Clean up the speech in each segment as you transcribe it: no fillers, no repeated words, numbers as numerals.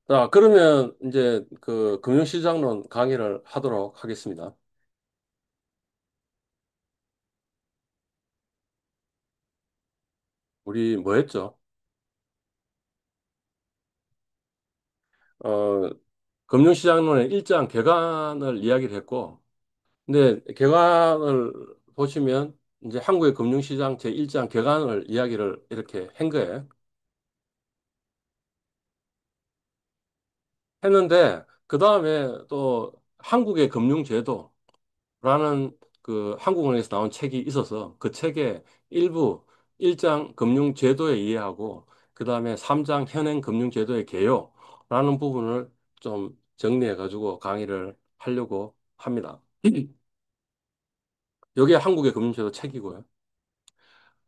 자, 그러면 이제 그 금융시장론 강의를 하도록 하겠습니다. 우리 뭐 했죠? 어, 금융시장론의 일장 개관을 이야기를 했고, 근데 개관을 보시면 이제 한국의 금융시장 제1장 개관을 이야기를 이렇게 한 거예요. 했는데, 그 다음에 또 한국의 금융제도, 라는 그 한국은행에서 나온 책이 있어서 그 책의 일부 1장 금융제도에 이해하고 그다음에 3장 현행 금융제도의 개요라는 부분을 좀 정리해 가지고 강의를 하려고 합니다. 여기에 한국의 금융제도 책이고요.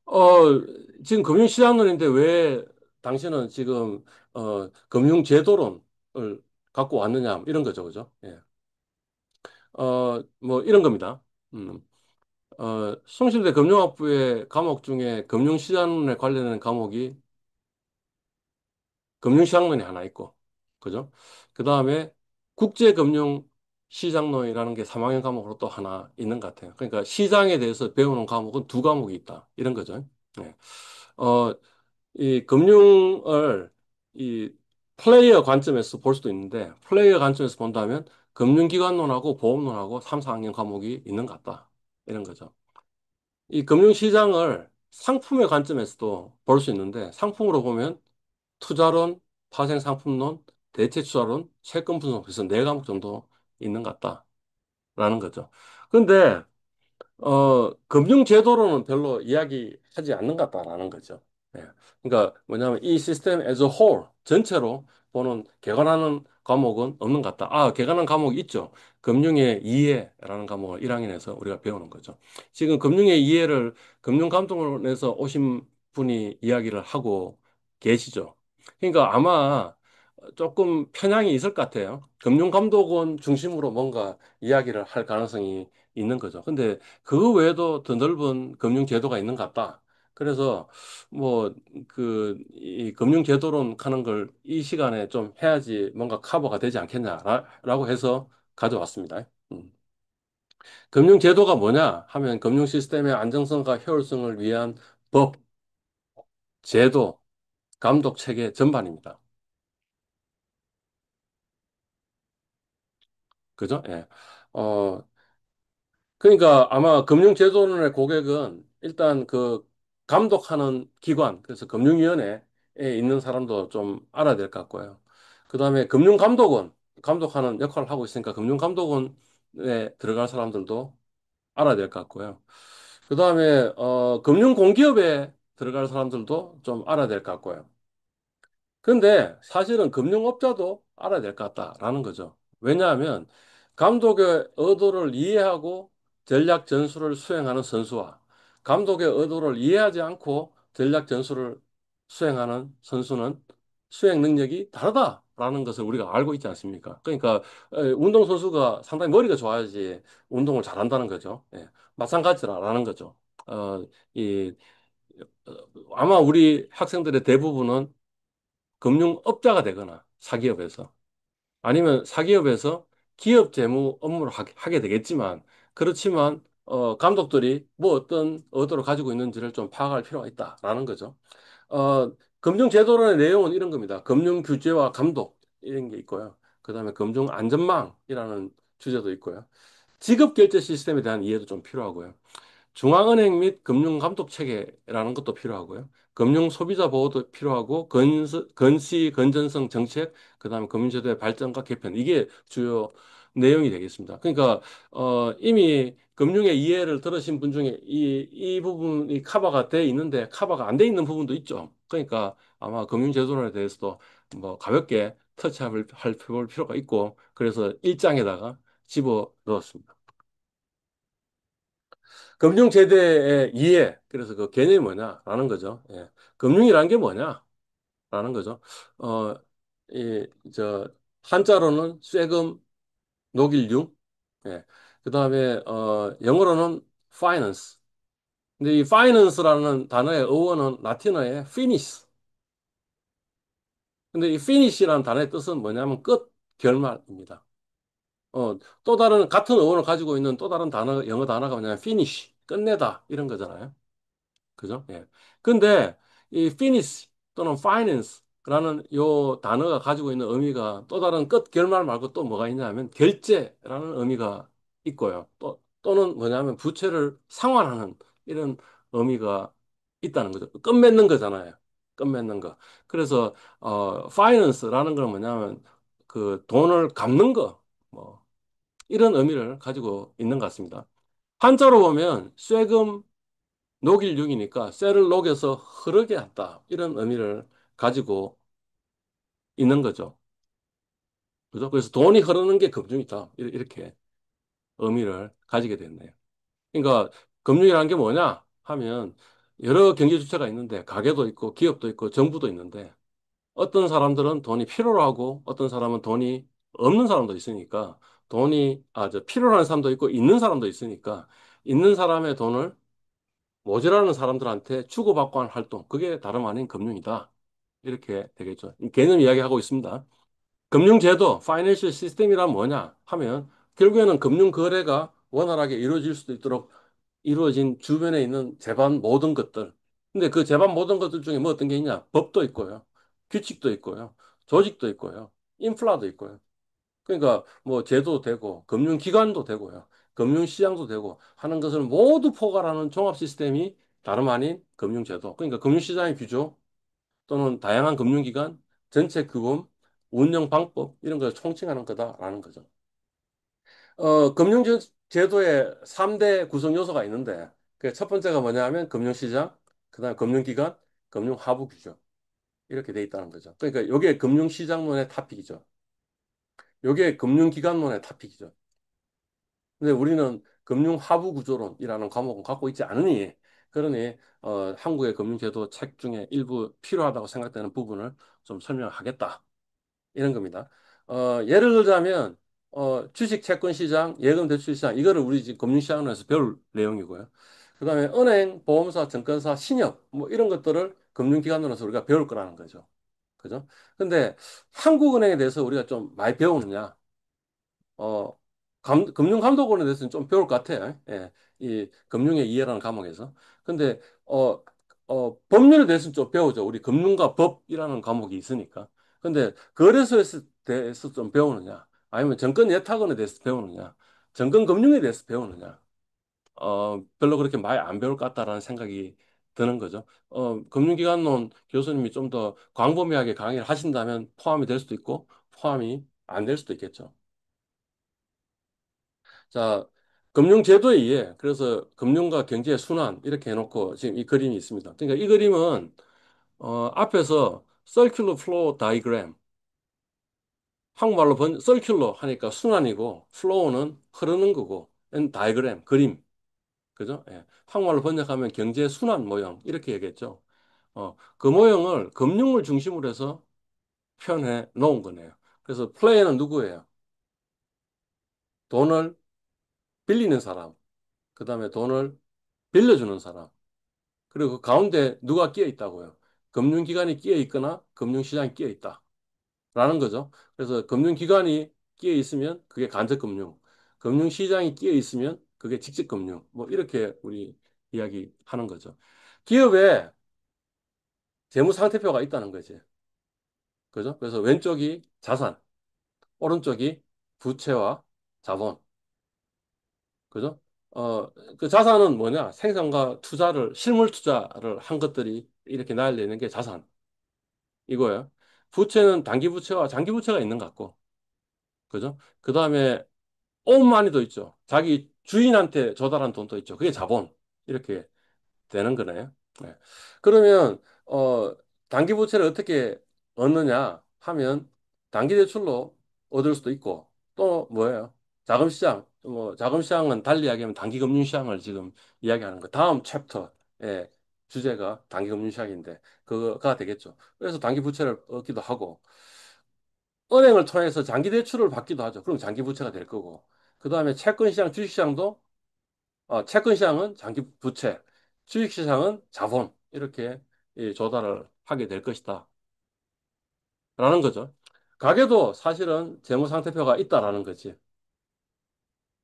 어, 지금 금융시장론인데 왜 당신은 지금 금융제도론을 갖고 왔느냐 이런 거죠, 그죠? 예. 뭐 이런 겁니다. 음. 숭실대 금융학부의 과목 중에 금융시장론에 관련된 과목이 금융시장론이 하나 있고, 그죠? 그 다음에 국제금융시장론이라는 게 3학년 과목으로 또 하나 있는 것 같아요. 그러니까 시장에 대해서 배우는 과목은 두 과목이 있다. 이런 거죠. 네. 어, 이 금융을 이 플레이어 관점에서 볼 수도 있는데, 플레이어 관점에서 본다면 금융기관론하고 보험론하고 3, 4학년 과목이 있는 것 같다. 이런 거죠. 이 금융시장을 상품의 관점에서도 볼 수 있는데 상품으로 보면 투자론, 파생상품론, 대체투자론, 채권분석 그래서 네 과목 정도 있는 것 같다라는 거죠. 근데 금융제도로는 별로 이야기하지 않는 것 같다라는 거죠. 예. 그러니까 뭐냐면 이 시스템 as a whole, 전체로 보는 개관하는 과목은 없는 것 같다. 아, 개관하는 과목이 있죠. 금융의 이해라는 과목을 1학년에서 우리가 배우는 거죠. 지금 금융의 이해를 금융감독원에서 오신 분이 이야기를 하고 계시죠. 그러니까 아마 조금 편향이 있을 것 같아요. 금융감독원 중심으로 뭔가 이야기를 할 가능성이 있는 거죠. 근데 그거 외에도 더 넓은 금융제도가 있는 것 같다. 그래서 뭐 이 금융제도론 하는 걸 이 시간에 좀 해야지 뭔가 커버가 되지 않겠냐라고 해서 가져왔습니다. 금융제도가 뭐냐 하면 금융 시스템의 안정성과 효율성을 위한 법, 제도, 감독 체계 전반입니다. 그죠? 예. 어, 그러니까 아마 금융제도론의 고객은 일단 그 감독하는 기관, 그래서 금융위원회에 있는 사람도 좀 알아야 될 것 같고요. 그 다음에 금융감독원, 감독하는 역할을 하고 있으니까 금융감독원에 들어갈 사람들도 알아야 될 것 같고요. 그 다음에 금융공기업에 들어갈 사람들도 좀 알아야 될 것 같고요. 근데 사실은 금융업자도 알아야 될 것 같다라는 거죠. 왜냐하면 감독의 의도를 이해하고 전략 전술을 수행하는 선수와 감독의 의도를 이해하지 않고 전략 전술을 수행하는 선수는 수행 능력이 다르다라는 것을 우리가 알고 있지 않습니까? 그러니까 운동선수가 상당히 머리가 좋아야지 운동을 잘한다는 거죠. 예, 마찬가지라는 거죠. 어, 이, 아마 우리 학생들의 대부분은 금융업자가 되거나 사기업에서 아니면 사기업에서 기업 재무 업무를 하게 되겠지만 그렇지만 감독들이 뭐 어떤 의도를 가지고 있는지를 좀 파악할 필요가 있다라는 거죠. 금융제도론의 내용은 이런 겁니다. 금융규제와 감독 이런 게 있고요. 그다음에 금융안전망이라는 주제도 있고요. 지급결제 시스템에 대한 이해도 좀 필요하고요. 중앙은행 및 금융감독 체계라는 것도 필요하고요. 금융 소비자 보호도 필요하고 건시 건전성 정책, 그다음에 금융제도의 발전과 개편 이게 주요 내용이 되겠습니다. 그러니까 이미 금융의 이해를 들으신 분 중에 이 부분이 커버가 돼 있는데 커버가 안 돼 있는 부분도 있죠. 그러니까 아마 금융제도론에 대해서도 뭐 가볍게 터치할 볼 필요가 있고 그래서 일장에다가 집어 넣었습니다. 금융제도의 이해, 그래서 그 개념이 뭐냐라는 거죠. 예. 금융이란 게 뭐냐라는 거죠. 어, 한자로는 쇠금, 녹일융, 예. 그 다음에, 영어로는 finance. 근데 이 finance라는 단어의 어원은 라틴어의 finis. 근데 이 finish라는 단어의 뜻은 뭐냐면 끝, 결말입니다. 또 다른 같은 어원을 가지고 있는 또 다른 단어, 영어 단어가 뭐냐면 finish, 끝내다 이런 거잖아요. 그죠? 예. 근데 이 finish 또는 finance라는 요 단어가 가지고 있는 의미가 또 다른 끝, 결말 말고 또 뭐가 있냐면 결제라는 의미가 있고요. 또는 뭐냐면 부채를 상환하는 이런 의미가 있다는 거죠. 끝맺는 거잖아요. 끝맺는 거. 그래서 finance라는 건 뭐냐면 그 돈을 갚는 거, 뭐 이런 의미를 가지고 있는 것 같습니다. 한자로 보면 쇠금 녹일 육이니까 쇠를 녹여서 흐르게 한다. 이런 의미를 가지고 있는 거죠. 그죠? 그래서 돈이 흐르는 게 금융이다. 이렇게 의미를 가지게 됐네요. 그러니까 금융이라는 게 뭐냐 하면 여러 경제 주체가 있는데 가게도 있고 기업도 있고 정부도 있는데 어떤 사람들은 돈이 필요로 하고 어떤 사람은 돈이 없는 사람도 있으니까 필요로 하는 사람도 있고 있는 사람도 있으니까 있는 사람의 돈을 모자라는 사람들한테 주고받고 하는 활동, 그게 다름 아닌 금융이다. 이렇게 되겠죠. 이 개념 이야기하고 있습니다. 금융제도, 파이낸셜 시스템이란 뭐냐 하면 결국에는 금융 거래가 원활하게 이루어질 수도 있도록 이루어진 주변에 있는 제반 모든 것들. 근데 그 제반 모든 것들 중에 뭐 어떤 게 있냐? 법도 있고요. 규칙도 있고요. 조직도 있고요. 인플라도 있고요. 그러니까 뭐 제도도 되고 금융기관도 되고요. 금융시장도 되고 하는 것을 모두 포괄하는 종합 시스템이 다름 아닌 금융제도. 그러니까 금융시장의 구조 또는 다양한 금융기관, 전체 규범, 운영 방법 이런 걸 총칭하는 거다라는 거죠. 금융제도의 3대 구성 요소가 있는데 그 첫 번째가 뭐냐 하면 금융시장, 그다음에 금융기관, 금융하부 구조 이렇게 돼 있다는 거죠. 그러니까 이게 금융시장론의 타픽이죠. 이게 금융기관론의 타픽이죠. 근데 우리는 금융하부 구조론이라는 과목은 갖고 있지 않으니, 그러니 한국의 금융제도 책 중에 일부 필요하다고 생각되는 부분을 좀 설명하겠다. 이런 겁니다. 예를 들자면 주식 채권 시장, 예금 대출 시장 이거를 우리 지금 금융시장에서 배울 내용이고요. 그다음에 은행, 보험사, 증권사, 신협 뭐 이런 것들을 금융기관으로서 우리가 배울 거라는 거죠. 그죠? 근데 한국은행에 대해서 우리가 좀 많이 배우느냐? 어, 금융감독원에 대해서는 좀 배울 것 같아요. 예, 이 금융의 이해라는 과목에서. 근데, 법률에 대해서는 좀 배우죠. 우리 금융과 법이라는 과목이 있으니까. 근데 거래소에 대해서 좀 배우느냐? 아니면 정권 예탁원에 대해서 배우느냐? 정권 금융에 대해서 배우느냐? 별로 그렇게 많이 안 배울 것 같다라는 생각이 드는 거죠. 금융기관론 교수님이 좀 더 광범위하게 강의를 하신다면 포함이 될 수도 있고, 포함이 안 될 수도 있겠죠. 자, 금융제도에 의해 그래서 금융과 경제의 순환 이렇게 해놓고 지금 이 그림이 있습니다. 그러니까 이 그림은 앞에서 circular flow diagram 한국말로 circular 하니까 순환이고 flow는 흐르는 거고 and diagram 그림 그죠? 예. 한국말로 번역하면 경제 순환 모형 이렇게 얘기했죠. 그 모형을 금융을 중심으로 해서 표현해 놓은 거네요. 그래서 플레이는 누구예요? 돈을 빌리는 사람, 그 다음에 돈을 빌려주는 사람. 그리고 그 가운데 누가 끼어 있다고요? 금융기관이 끼어 있거나 금융시장이 끼어 있다. 라는 거죠. 그래서 금융기관이 끼어 있으면 그게 간접금융. 금융시장이 끼어 있으면 그게 직접금융. 뭐 이렇게 우리 이야기하는 거죠. 기업에 재무상태표가 있다는 거지. 그죠? 그래서 왼쪽이 자산, 오른쪽이 부채와 자본. 그죠? 어, 그 자산은 뭐냐? 생산과 투자를, 실물 투자를 한 것들이 이렇게 나열되어 게 자산. 이거예요. 부채는 단기 부채와 장기 부채가 있는 것 같고, 그죠? 그 다음에 오만이도 있죠. 자기 주인한테 조달한 돈도 있죠. 그게 자본. 이렇게 되는 거네요. 네. 그러면, 단기 부채를 어떻게 얻느냐 하면, 단기 대출로 얻을 수도 있고, 또 뭐예요? 자금시장. 뭐, 자금시장은 달리 이야기하면 단기금융시장을 지금 이야기하는 거. 다음 챕터의 주제가 단기금융시장인데, 그거가 되겠죠. 그래서 단기 부채를 얻기도 하고, 은행을 통해서 장기 대출을 받기도 하죠. 그럼 장기 부채가 될 거고. 그 다음에 채권시장, 주식시장도, 채권시장은 장기 부채, 주식시장은 자본. 이렇게 이 조달을 하게 될 것이다. 라는 거죠. 가게도 사실은 재무상태표가 있다라는 거지.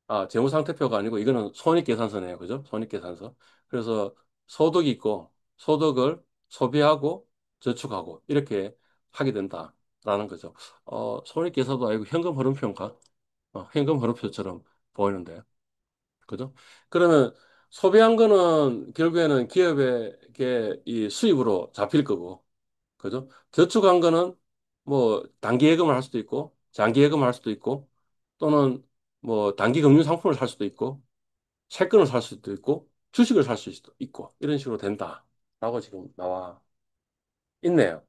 아, 재무상태표가 아니고 이거는 손익계산서네요. 그죠? 손익계산서. 그래서 소득이 있고 소득을 소비하고 저축하고 이렇게 하게 된다라는 거죠. 손익계산도 아니고 현금 흐름표인가? 현금 흐름표처럼 보이는데. 그죠? 그러면 소비한 거는 결국에는 기업에게 이 수입으로 잡힐 거고, 그죠? 저축한 거는 뭐 단기 예금을 할 수도 있고, 장기 예금을 할 수도 있고, 또는 뭐 단기 금융 상품을 살 수도 있고, 채권을 살 수도 있고, 주식을 살 수도 있고, 이런 식으로 된다라고 지금 나와 있네요.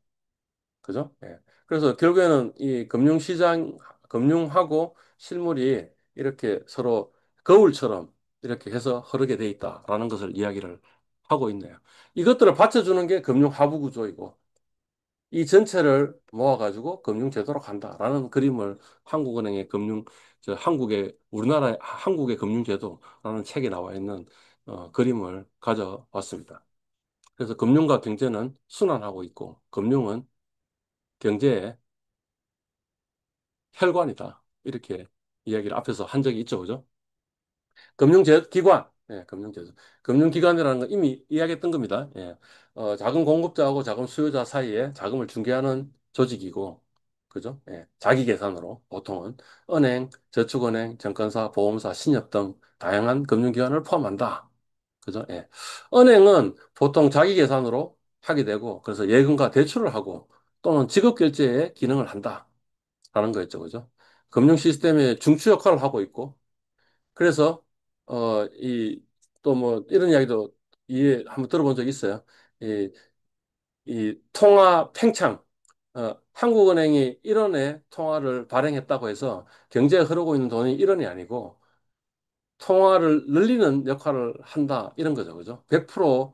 그죠? 예. 그래서 결국에는 이 금융시장, 금융하고 실물이 이렇게 서로 거울처럼 이렇게 해서 흐르게 돼 있다라는 것을 이야기를 하고 있네요. 이것들을 받쳐주는 게 금융하부 구조이고, 이 전체를 모아가지고 금융제도로 간다라는 그림을 한국은행의 우리나라의 한국의 금융제도라는 책에 나와 있는 그림을 가져왔습니다. 그래서 금융과 경제는 순환하고 있고, 금융은 경제의 혈관이다. 이렇게 이야기를 앞에서 한 적이 있죠. 그죠? 금융기관. 예, 금융제도. 금융기관이라는 건 이미 이야기했던 겁니다. 예. 자금 공급자하고 자금 수요자 사이에 자금을 중개하는 조직이고, 그죠? 예. 자기 계산으로 보통은 은행, 저축은행, 증권사, 보험사, 신협 등 다양한 금융기관을 포함한다. 그죠? 예. 은행은 보통 자기 계산으로 하게 되고, 그래서 예금과 대출을 하고 또는 지급 결제의 기능을 한다. 라는 거였죠. 그죠? 금융 시스템의 중추 역할을 하고 있고, 그래서, 또 뭐, 이런 이야기도 한번 들어본 적 있어요. 이, 이 통화 팽창, 한국은행이 1원의 통화를 발행했다고 해서 경제에 흐르고 있는 돈이 1원이 아니고, 통화를 늘리는 역할을 한다. 이런 거죠. 그죠? 100%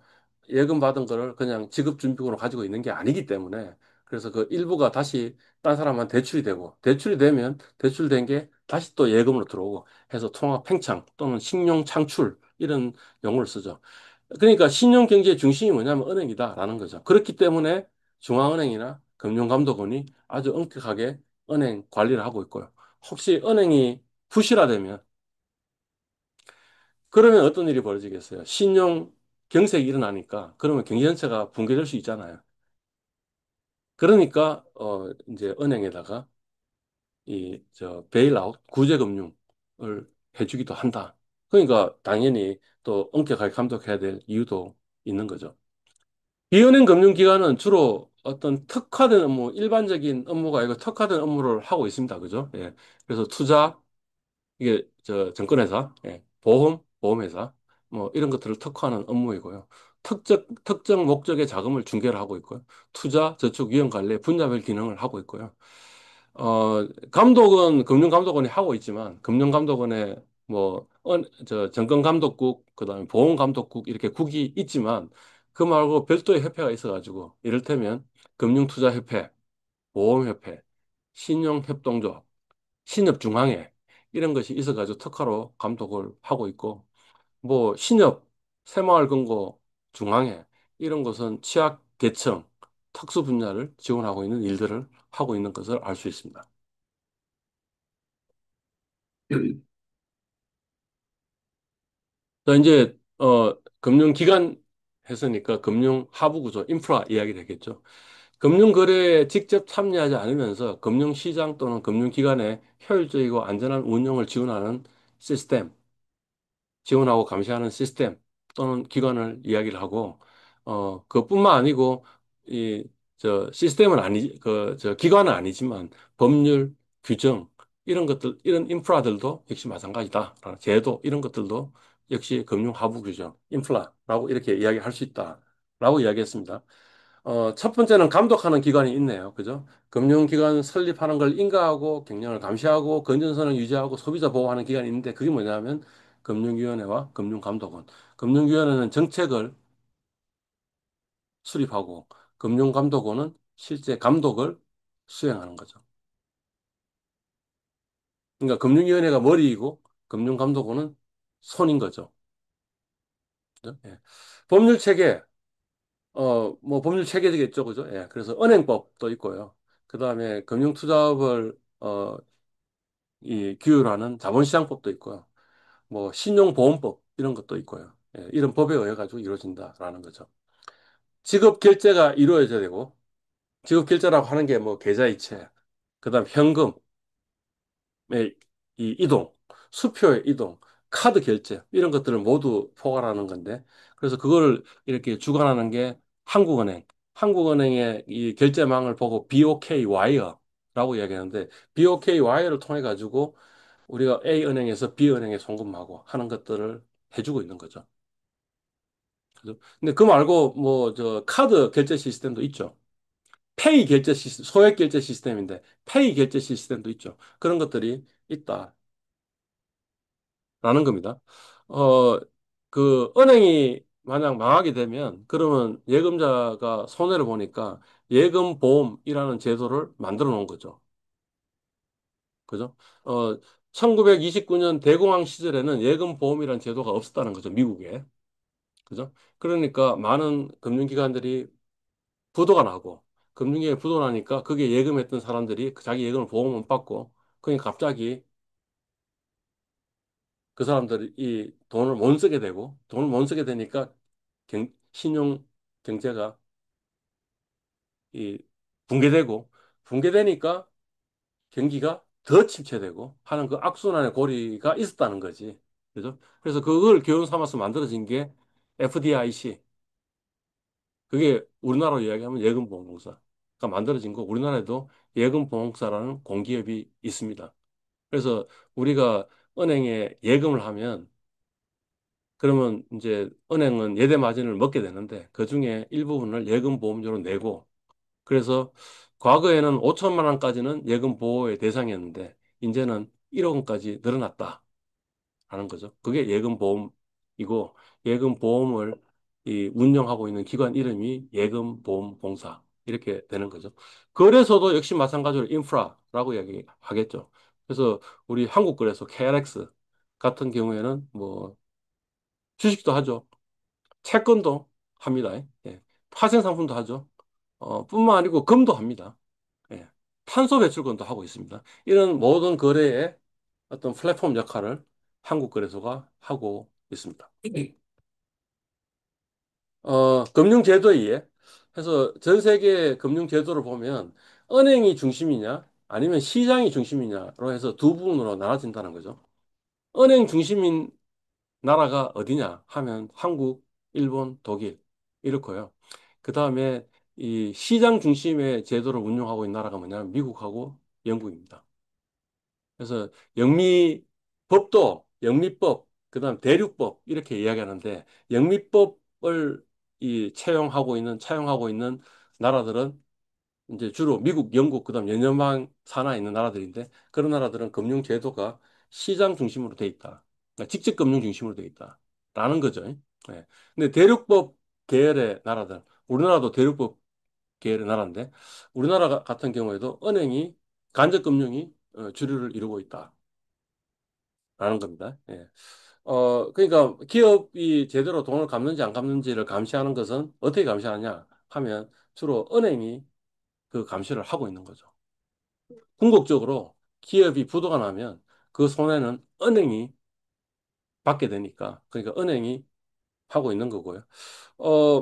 예금 받은 거를 그냥 지급준비금으로 가지고 있는 게 아니기 때문에 그래서 그 일부가 다시 딴 사람한테 대출이 되고 대출이 되면 대출된 게 다시 또 예금으로 들어오고 해서 통화 팽창 또는 신용 창출 이런 용어를 쓰죠. 그러니까 신용 경제의 중심이 뭐냐면 은행이다라는 거죠. 그렇기 때문에 중앙은행이나 금융감독원이 아주 엄격하게 은행 관리를 하고 있고요. 혹시 은행이 부실화되면 그러면 어떤 일이 벌어지겠어요? 신용 경색이 일어나니까 그러면 경제 전체가 붕괴될 수 있잖아요. 그러니까 이제 은행에다가 이 저 베일아웃 구제 금융을 해주기도 한다. 그러니까 당연히 또 엄격하게 감독해야 될 이유도 있는 거죠. 비은행 금융기관은 주로 어떤 특화된 업무, 일반적인 업무가 아니고 특화된 업무를 하고 있습니다. 그죠? 예. 그래서 투자, 이게 저 증권회사, 예, 보험회사, 뭐 이런 것들을 특화하는 업무이고요. 특정 목적의 자금을 중개를 하고 있고요. 투자, 저축, 위험 관리, 분야별 기능을 하고 있고요. 감독은 금융감독원이 하고 있지만 금융감독원에 뭐, 증권감독국, 그다음에 보험감독국 이렇게 국이 있지만 그 말고 별도의 협회가 있어가지고 이를테면 금융투자협회, 보험협회, 신용협동조합 신협중앙회 이런 것이 있어가지고 특화로 감독을 하고 있고 뭐 신협, 새마을금고, 중앙회 이런 것은 취약계층, 특수 분야를 지원하고 있는 일들을 하고 있는 것을 알 수 있습니다. 자, 이제 금융기관 했으니까 금융 하부 구조, 인프라 이야기 되겠죠. 금융거래에 직접 참여하지 않으면서 금융시장 또는 금융기관의 효율적이고 안전한 운영을 지원하는 시스템, 지원하고 감시하는 시스템 또는 기관을 이야기를 하고, 그것뿐만 아니고, 시스템은 기관은 아니지만 법률, 규정, 이런 것들, 이런 인프라들도 역시 마찬가지다. 제도, 이런 것들도 역시 금융 하부 규정, 인프라라고 이렇게 이야기할 수 있다라고 이야기했습니다. 첫 번째는 감독하는 기관이 있네요. 그죠? 금융기관 설립하는 걸 인가하고 경영을 감시하고 건전성을 유지하고 소비자 보호하는 기관이 있는데 그게 뭐냐면 금융위원회와 금융감독원. 금융위원회는 정책을 수립하고 금융감독원은 실제 감독을 수행하는 거죠. 그러니까 금융위원회가 머리이고 금융감독원은 손인 거죠. 그죠? 예. 법률 체계, 뭐 법률 체계되겠죠. 그죠? 예. 그래서 은행법도 있고요. 그다음에 금융투자업을 이 규율하는 자본시장법도 있고요. 뭐 신용보험법 이런 것도 있고요. 예, 이런 법에 의해 가지고 이루어진다라는 거죠. 지급 결제가 이루어져야 되고 지급 결제라고 하는 게 뭐 계좌이체, 그다음 현금, 이 이동, 수표의 이동, 카드 결제 이런 것들을 모두 포괄하는 건데 그래서 그걸 이렇게 주관하는 게 한국은행. 한국은행의 이 결제망을 보고 BOK 와이어라고 이야기하는데 BOK 와이어를 통해 가지고 우리가 A 은행에서 B 은행에 송금하고 하는 것들을 해주고 있는 거죠. 그죠? 근데 그 말고 뭐 저 카드 결제 시스템도 있죠. 페이 결제 시스템, 소액 결제 시스템인데 페이 결제 시스템도 있죠. 그런 것들이 있다라는 겁니다. 어, 그 은행이 만약 망하게 되면 그러면 예금자가 손해를 보니까 예금 보험이라는 제도를 만들어 놓은 거죠. 그죠? 어, 1929년 대공황 시절에는 예금 보험이라는 제도가 없었다는 거죠. 미국에. 그죠? 그러니까 많은 금융기관들이 부도가 나고 금융위에 부도 나니까 그게 예금했던 사람들이 그 자기 예금을 보험을 못 받고 그러니까 갑자기 그 사람들이 이 돈을 못 쓰게 되고 돈을 못 쓰게 되니까 신용 경제가 이 붕괴되고 붕괴되니까 경기가 더 침체되고 하는 그 악순환의 고리가 있었다는 거지. 그죠? 그래서 그걸 교훈 삼아서 만들어진 게 FDIC. 그게 우리나라로 이야기하면 예금보험공사가 만들어진 거 우리나라에도 예금보험사라는 공기업이 있습니다. 그래서 우리가 은행에 예금을 하면 그러면 이제 은행은 예대 마진을 먹게 되는데 그중에 일부분을 예금보험료로 내고 그래서 과거에는 5천만 원까지는 예금 보호의 대상이었는데 이제는 1억 원까지 늘어났다. 하는 거죠. 그게 예금보험이고 예금보험을 이 운영하고 있는 기관 이름이 예금보험공사 이렇게 되는 거죠. 거래소도 역시 마찬가지로 인프라라고 이야기하겠죠. 그래서 우리 한국거래소 KRX 같은 경우에는 뭐 주식도 하죠. 채권도 합니다. 예. 파생상품도 하죠. 뿐만 아니고 금도 합니다. 예. 탄소 배출권도 하고 있습니다. 이런 모든 거래에 어떤 플랫폼 역할을 한국거래소가 하고 있습니다. 금융제도에 의해 해서 전 세계 금융제도를 보면 은행이 중심이냐 아니면 시장이 중심이냐로 해서 두 부분으로 나눠진다는 거죠. 은행 중심인 나라가 어디냐 하면 한국, 일본, 독일 이렇고요. 그 다음에 이 시장 중심의 제도를 운영하고 있는 나라가 뭐냐면 미국하고 영국입니다. 그래서 영미법도 영미법, 그다음 대륙법 이렇게 이야기하는데 영미법을 이 차용하고 있는 나라들은 이제 주로 미국, 영국, 그다음 연연방 산하에 있는 나라들인데 그런 나라들은 금융 제도가 시장 중심으로 돼 있다. 그러니까 직접 금융 중심으로 돼 있다라는 거죠. 예. 근데 대륙법 계열의 나라들, 우리나라도 대륙법 계열의 나라인데 우리나라 같은 경우에도 은행이 간접 금융이 주류를 이루고 있다라는 겁니다. 예. 그러니까 기업이 제대로 돈을 갚는지 안 갚는지를 감시하는 것은 어떻게 감시하느냐 하면 주로 은행이 그 감시를 하고 있는 거죠. 궁극적으로 기업이 부도가 나면 그 손해는 은행이 받게 되니까 그러니까 은행이 하고 있는 거고요.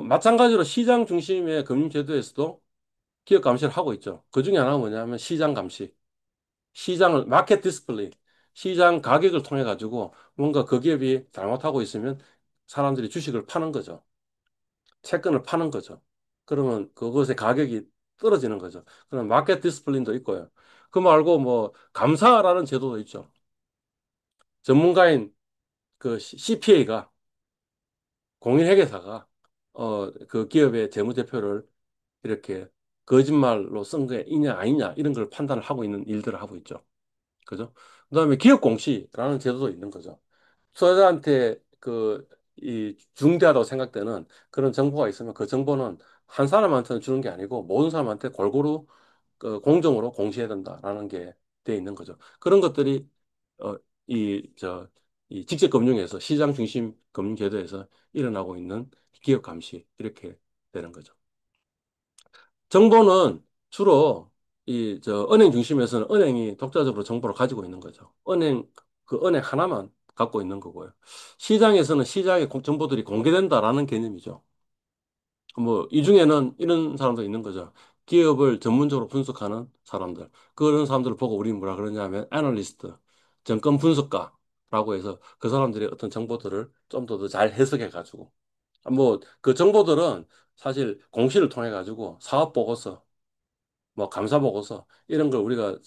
마찬가지로 시장 중심의 금융제도에서도 기업 감시를 하고 있죠. 그 중에 하나가 뭐냐면 시장 감시. 시장을 마켓 디스플레이, 시장 가격을 통해 가지고 뭔가 그 기업이 잘못하고 있으면 사람들이 주식을 파는 거죠. 채권을 파는 거죠. 그러면 그것의 가격이 떨어지는 거죠. 그럼 마켓 디스플레이도 있고요. 그 말고 뭐 감사라는 제도도 있죠. 전문가인 그 CPA가 공인회계사가 그 기업의 재무제표를 이렇게 거짓말로 쓴 게 있냐 아니냐 이런 걸 판단을 하고 있는 일들을 하고 있죠. 그죠? 그다음에 기업 공시라는 제도도 있는 거죠. 투자자한테 이 중대하다고 생각되는 그런 정보가 있으면 그 정보는 한 사람한테는 주는 게 아니고 모든 사람한테 골고루 공정으로 공시해야 된다라는 게 돼 있는 거죠. 그런 것들이 어, 이 직접 금융에서 시장 중심 금융 제도에서 일어나고 있는 기업 감시 이렇게 되는 거죠. 정보는 주로 은행 중심에서는 은행이 독자적으로 정보를 가지고 있는 거죠. 그 은행 하나만 갖고 있는 거고요. 시장에서는 시장의 정보들이 공개된다라는 개념이죠. 뭐, 이 중에는 이런 사람도 있는 거죠. 기업을 전문적으로 분석하는 사람들. 그런 사람들을 보고 우리는 뭐라 그러냐면, 애널리스트, 정권 분석가라고 해서 그 사람들이 어떤 정보들을 좀 더 잘 해석해가지고, 뭐, 그 정보들은 사실 공시를 통해가지고 사업 보고서, 뭐, 감사 보고서, 이런 걸 우리가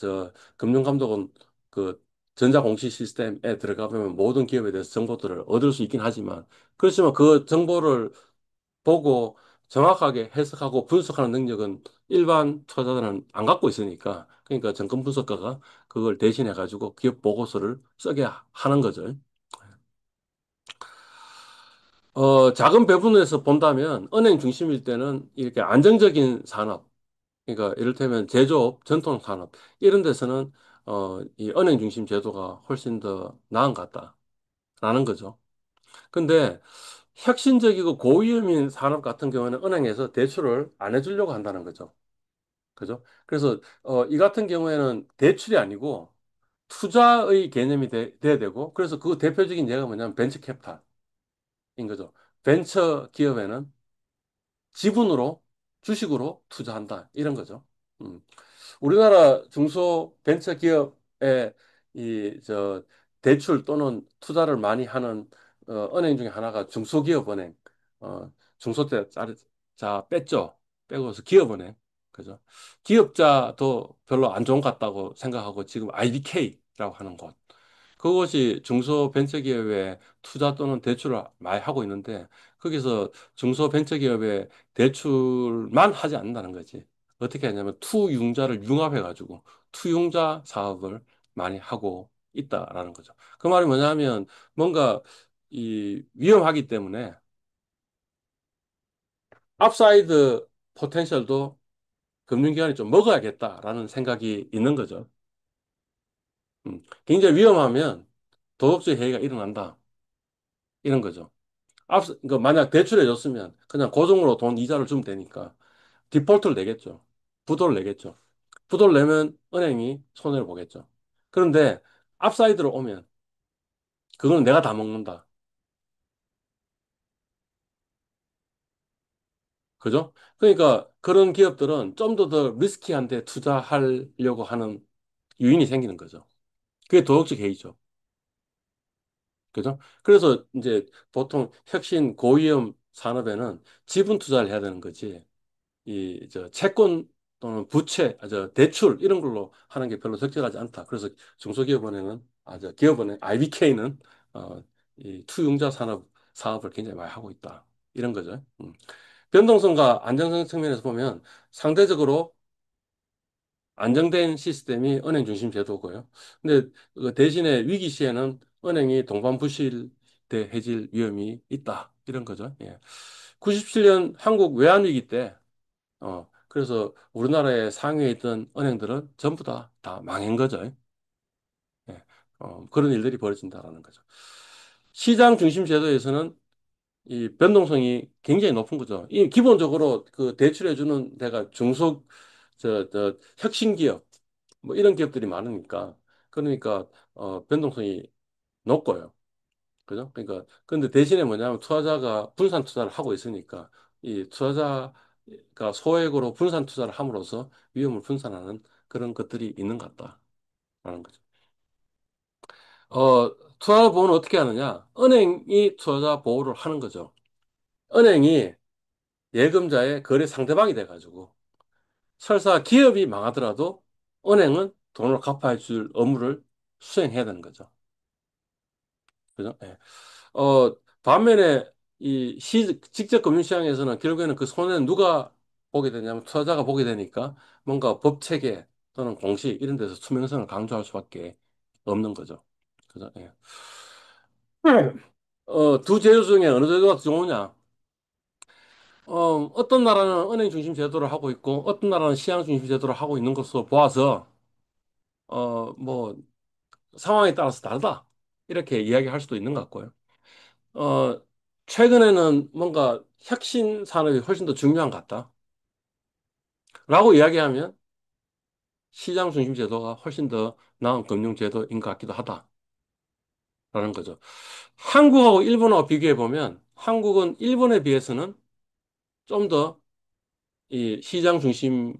금융감독은 그 전자공시 시스템에 들어가면 모든 기업에 대해서 정보들을 얻을 수 있긴 하지만, 그렇지만 그 정보를 보고 정확하게 해석하고 분석하는 능력은 일반 투자자들은 안 갖고 있으니까 그러니까 정권 분석가가 그걸 대신해 가지고 기업 보고서를 쓰게 하는 거죠. 작은 배분에서 본다면 은행 중심일 때는 이렇게 안정적인 산업, 그러니까 이를테면 제조업, 전통 산업 이런 데서는 이 은행 중심 제도가 훨씬 더 나은 것 같다라는 거죠. 근데 혁신적이고 고위험인 산업 같은 경우는 은행에서 대출을 안 해주려고 한다는 거죠. 그죠? 그래서 이 같은 경우에는 대출이 아니고 투자의 개념이 돼야 되고 그래서 그 대표적인 예가 뭐냐면 벤처 캐피탈인 거죠. 벤처 기업에는 지분으로 주식으로 투자한다 이런 거죠. 음. 우리나라 중소벤처기업에 대출 또는 투자를 많이 하는 은행 중에 하나가 중소기업은행, 중소때 자 뺐죠. 빼고서 기업은행, 그죠? 기업자도 별로 안 좋은 것 같다고 생각하고 지금 IBK라고 하는 곳. 그것이 중소벤처기업에 투자 또는 대출을 많이 하고 있는데 거기서 중소벤처기업에 대출만 하지 않는다는 거지. 어떻게 하냐면 투융자를 융합해가지고 투융자 사업을 많이 하고 있다라는 거죠. 그 말이 뭐냐면 뭔가 이 위험하기 때문에 앞사이드 포텐셜도 금융기관이 좀 먹어야겠다라는 생각이 있는 거죠. 굉장히 위험하면 도덕적 해이가 일어난다. 이런 거죠. 그러니까 만약 대출해 줬으면 그냥 고정으로 돈 이자를 주면 되니까 디폴트를 내겠죠. 부도를 내겠죠. 부도를 내면 은행이 손해를 보겠죠. 그런데 앞사이드로 오면 그거는 내가 다 먹는다. 그죠? 그러니까 그런 기업들은 좀 더 리스키한 데 투자하려고 하는 유인이 생기는 거죠. 그게 도덕적 해이죠. 그죠? 그래서 이제 보통 혁신 고위험 산업에는 지분 투자를 해야 되는 거지. 채권 또는 부채, 대출 이런 걸로 하는 게 별로 적절하지 않다. 그래서 중소기업은행은, 기업은행, IBK는 이 투융자 사업을 굉장히 많이 하고 있다. 이런 거죠. 변동성과 안정성 측면에서 보면 상대적으로 안정된 시스템이 은행 중심 제도고요. 근데 그 대신에 위기 시에는 은행이 동반부실 대해질 위험이 있다. 이런 거죠. 예. 97년 한국 외환위기 때 그래서 우리나라의 상위에 있던 은행들은 전부 다 망한 거죠. 예. 그런 일들이 벌어진다라는 거죠. 시장 중심 제도에서는 이 변동성이 굉장히 높은 거죠. 이 기본적으로 그 대출해주는 데가 혁신기업, 뭐 이런 기업들이 많으니까, 그러니까, 변동성이 높고요. 그죠? 그러니까, 근데 대신에 뭐냐면 투자자가 분산 투자를 하고 있으니까, 이 투자자가 소액으로 분산 투자를 함으로써 위험을 분산하는 그런 것들이 있는 것 같다라는 거죠. 투자 보호는 어떻게 하느냐? 은행이 투자자 보호를 하는 거죠. 은행이 예금자의 거래 상대방이 돼가지고, 설사 기업이 망하더라도 은행은 돈을 갚아야 줄 의무를 수행해야 되는 거죠. 그죠? 예. 반면에 직접 금융시장에서는 결국에는 그 손해는 누가 보게 되냐면 투자자가 보게 되니까 뭔가 법 체계 또는 공식 이런 데서 투명성을 강조할 수밖에 없는 거죠. 그죠? 예. 두 제도 중에 어느 제도가 더 좋으냐? 어떤 나라는 은행 중심 제도를 하고 있고 어떤 나라는 시장 중심 제도를 하고 있는 것으로 보아서 뭐 상황에 따라서 다르다. 이렇게 이야기할 수도 있는 것 같고요. 어, 최근에는 뭔가 혁신 산업이 훨씬 더 중요한 것 같다. 라고 이야기하면 시장 중심 제도가 훨씬 더 나은 금융 제도인 것 같기도 하다라는 거죠. 한국하고 일본하고 비교해 보면 한국은 일본에 비해서는 좀 더 이 시장 중심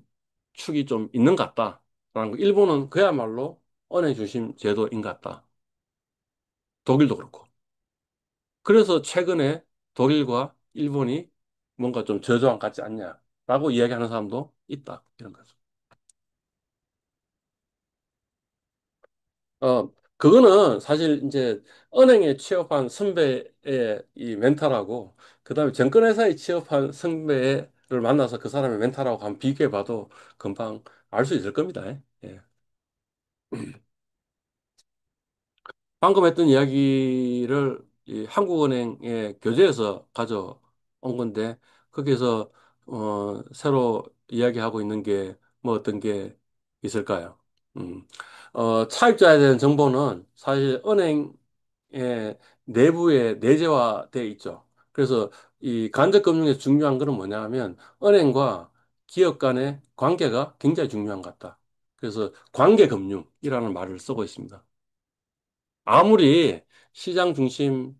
축이 좀 있는 것 같다라는 거. 일본은 그야말로 은행 중심 제도인 것 같다. 독일도 그렇고. 그래서 최근에 독일과 일본이 뭔가 좀 저조한 것 같지 않냐라고 이야기하는 사람도 있다. 이런 거죠. 그거는 사실 이제 은행에 취업한 선배의 이 멘탈하고 그다음에 증권회사에 취업한 선배를 만나서 그 사람의 멘탈하고 한번 비교해 봐도 금방 알 수 있을 겁니다. 예. 방금 했던 이야기를 이 한국은행의 교재에서 가져온 건데 거기서 새로 이야기하고 있는 게 뭐 어떤 게 있을까요? 음, 차입자에 대한 정보는 사실 은행의 내부에 내재화돼 있죠. 그래서 이 간접금융에서 중요한 거는 뭐냐 하면 은행과 기업 간의 관계가 굉장히 중요한 것 같다. 그래서 관계금융이라는 말을 쓰고 있습니다. 아무리 시장 중심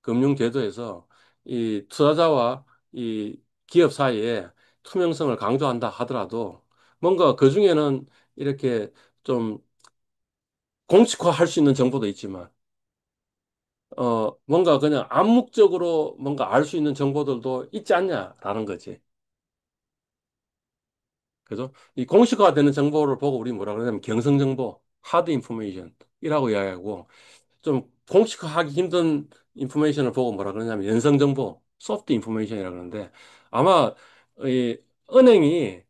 금융 제도에서 이 투자자와 이 기업 사이에 투명성을 강조한다 하더라도 뭔가 그 중에는 이렇게 좀 공식화할 수 있는 정보도 있지만 뭔가 그냥 암묵적으로 뭔가 알 수 있는 정보들도 있지 않냐라는 거지. 그죠? 이 공식화되는 정보를 보고 우리 뭐라 그러냐면 경성정보, 하드 인포메이션이라고 이야기하고 좀 공식화하기 힘든 인포메이션을 보고 뭐라 그러냐면 연성정보, 소프트 인포메이션이라 그러는데 아마 이 은행이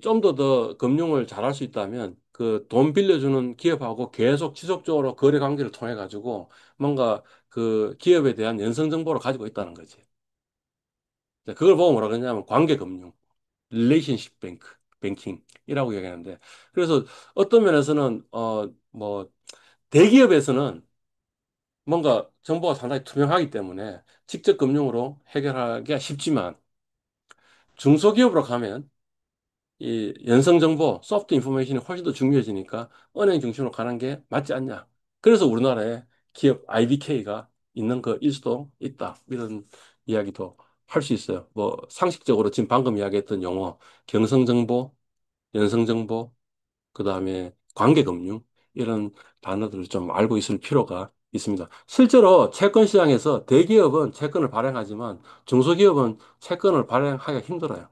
좀 더 금융을 잘할 수 있다면 그 돈 빌려주는 기업하고 계속 지속적으로 거래 관계를 통해 가지고 뭔가 그 기업에 대한 연성 정보를 가지고 있다는 거지. 그걸 보고 뭐라 그러냐면 관계 금융, 릴레이션십 뱅킹이라고 얘기하는데 그래서 어떤 면에서는 뭐 대기업에서는 뭔가 정보가 상당히 투명하기 때문에 직접 금융으로 해결하기가 쉽지만 중소기업으로 가면 이 연성 정보, 소프트 인포메이션이 훨씬 더 중요해지니까 은행 중심으로 가는 게 맞지 않냐. 그래서 우리나라에 기업 IBK가 있는 거일 수도 있다. 이런 이야기도 할 수 있어요. 뭐 상식적으로 지금 방금 이야기했던 용어, 경성 정보, 연성 정보, 그다음에 관계금융 이런 단어들을 좀 알고 있을 필요가 있습니다. 실제로 채권 시장에서 대기업은 채권을 발행하지만 중소기업은 채권을 발행하기가 힘들어요.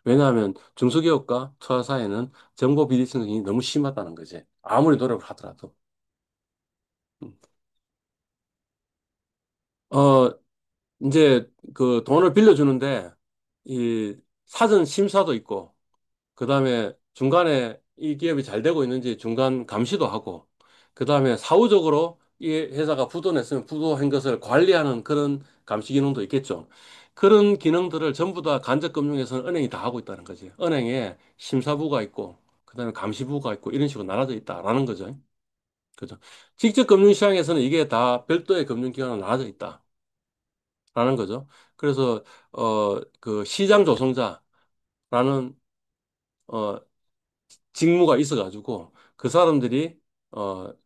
왜냐하면 중소기업과 투자사에는 정보 비대칭성이 너무 심하다는 거지. 아무리 노력을 하더라도. 음. 어, 이제 그 돈을 빌려주는데 이 사전 심사도 있고 그다음에 중간에 이 기업이 잘 되고 있는지 중간 감시도 하고, 그다음에 사후적으로 이 회사가 부도냈으면 부도한 것을 관리하는 그런 감시 기능도 있겠죠. 그런 기능들을 전부 다 간접금융에서는 은행이 다 하고 있다는 거지. 은행에 심사부가 있고, 그다음에 감시부가 있고, 이런 식으로 나눠져 있다라는 거죠. 그죠. 직접 금융시장에서는 이게 다 별도의 금융기관으로 나눠져 있다라는 거죠. 그래서, 그 시장 조성자라는 어, 직무가 있어가지고 그 사람들이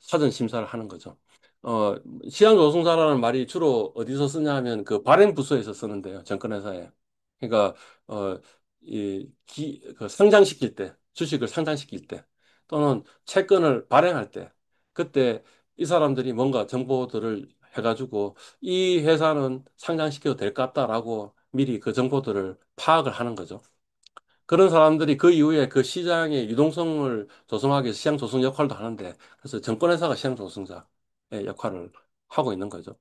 사전 심사를 하는 거죠. 어, 시장 조성사라는 말이 주로 어디서 쓰냐 하면 그 발행 부서에서 쓰는데요. 정권회사에. 그러니까 그 상장시킬 때, 주식을 상장시킬 때 또는 채권을 발행할 때 그때 이 사람들이 뭔가 정보들을 해가지고 이 회사는 상장시켜도 될 것 같다라고 미리 그 정보들을 파악을 하는 거죠. 그런 사람들이 그 이후에 그 시장의 유동성을 조성하기 위해서 시장 조성 역할도 하는데, 그래서 정권회사가 시장 조성자의 역할을 하고 있는 거죠.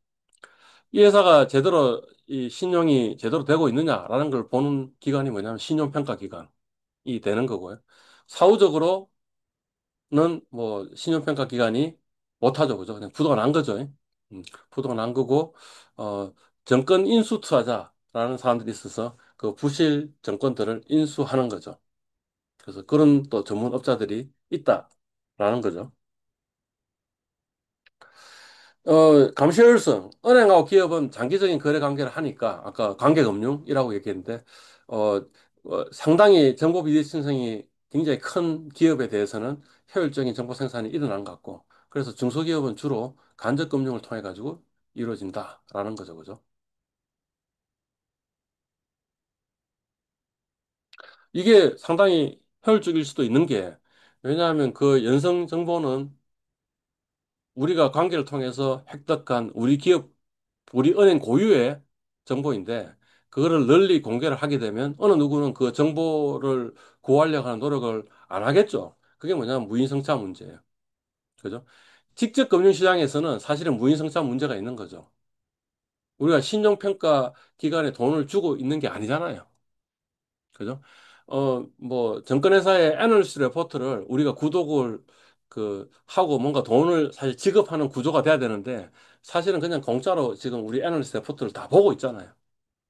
이 회사가 제대로 이 신용이 제대로 되고 있느냐라는 걸 보는 기관이 뭐냐면 신용평가 기관이 되는 거고요. 사후적으로는 뭐 신용평가 기관이 못하죠, 그죠? 그냥 부도가 난 거죠. 부도가 난 거고, 어, 정권 인수 투자자라는 사람들이 있어서 그 부실 정권들을 인수하는 거죠. 그래서 그런 또 전문 업자들이 있다라는 거죠. 감시효율성. 은행하고 기업은 장기적인 거래 관계를 하니까 아까 관계금융이라고 얘기했는데 어, 상당히 정보 비대칭성이 굉장히 큰 기업에 대해서는 효율적인 정보 생산이 일어난 것 같고, 그래서 중소기업은 주로 간접 금융을 통해 가지고 이루어진다라는 거죠, 그죠? 이게 상당히 효율적일 수도 있는 게, 왜냐하면 그 연성 정보는 우리가 관계를 통해서 획득한 우리 기업, 우리 은행 고유의 정보인데, 그거를 널리 공개를 하게 되면 어느 누구는 그 정보를 구하려고 하는 노력을 안 하겠죠. 그게 뭐냐면 무인성차 문제예요. 그죠? 직접 금융시장에서는 사실은 무인성차 문제가 있는 거죠. 우리가 신용평가 기관에 돈을 주고 있는 게 아니잖아요. 그죠? 뭐, 증권회사의 애널리스트 레포트를 우리가 구독을 하고 뭔가 돈을 사실 지급하는 구조가 돼야 되는데 사실은 그냥 공짜로 지금 우리 애널리스트 레포트를 다 보고 있잖아요.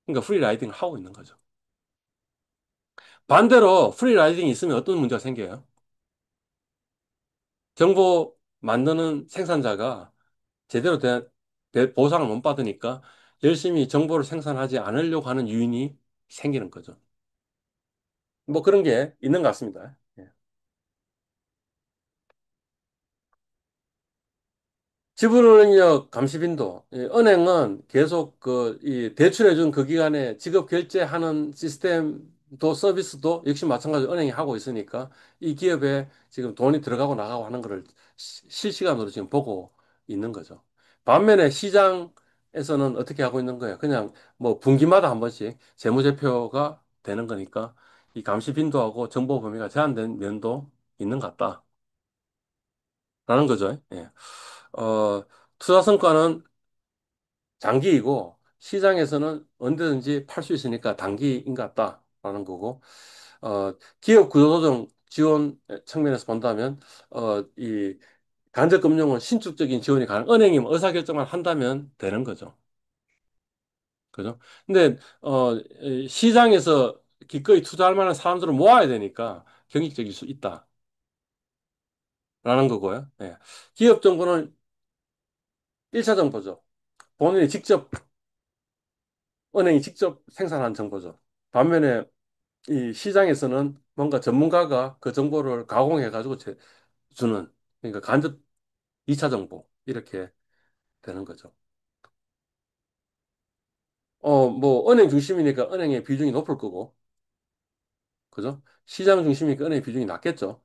그러니까 프리라이딩을 하고 있는 거죠. 반대로 프리라이딩이 있으면 어떤 문제가 생겨요? 정보 만드는 생산자가 제대로 된 보상을 못 받으니까 열심히 정보를 생산하지 않으려고 하는 유인이 생기는 거죠. 뭐 그런 게 있는 것 같습니다. 예. 지불능력 감시 빈도. 이 은행은 계속 이 대출해준 그 기간에 지급 결제하는 시스템도 서비스도 역시 마찬가지로 은행이 하고 있으니까 이 기업에 지금 돈이 들어가고 나가고 하는 거를 실시간으로 지금 보고 있는 거죠. 반면에 시장에서는 어떻게 하고 있는 거예요? 그냥 뭐 분기마다 한 번씩 재무제표가 되는 거니까 이 감시 빈도하고 정보 범위가 제한된 면도 있는 것 같다라는 거죠. 예. 어, 투자 성과는 장기이고 시장에서는 언제든지 팔 수 있으니까 단기인 것 같다라는 거고 기업 구조조정 지원 측면에서 본다면 이 간접금융은 신축적인 지원이 가능, 은행이 의사결정만 한다면 되는 거죠. 그죠? 근데 이 시장에서 기꺼이 투자할 만한 사람들을 모아야 되니까 경직적일 수 있다라는 거고요. 예. 기업 정보는 1차 정보죠. 본인이 직접 은행이 직접 생산한 정보죠. 반면에 이 시장에서는 뭔가 전문가가 그 정보를 가공해가지고 주는, 그러니까 간접 2차 정보, 이렇게 되는 거죠. 뭐, 은행 중심이니까 은행의 비중이 높을 거고, 그죠? 시장 중심이니까 은행의 비중이 낮겠죠.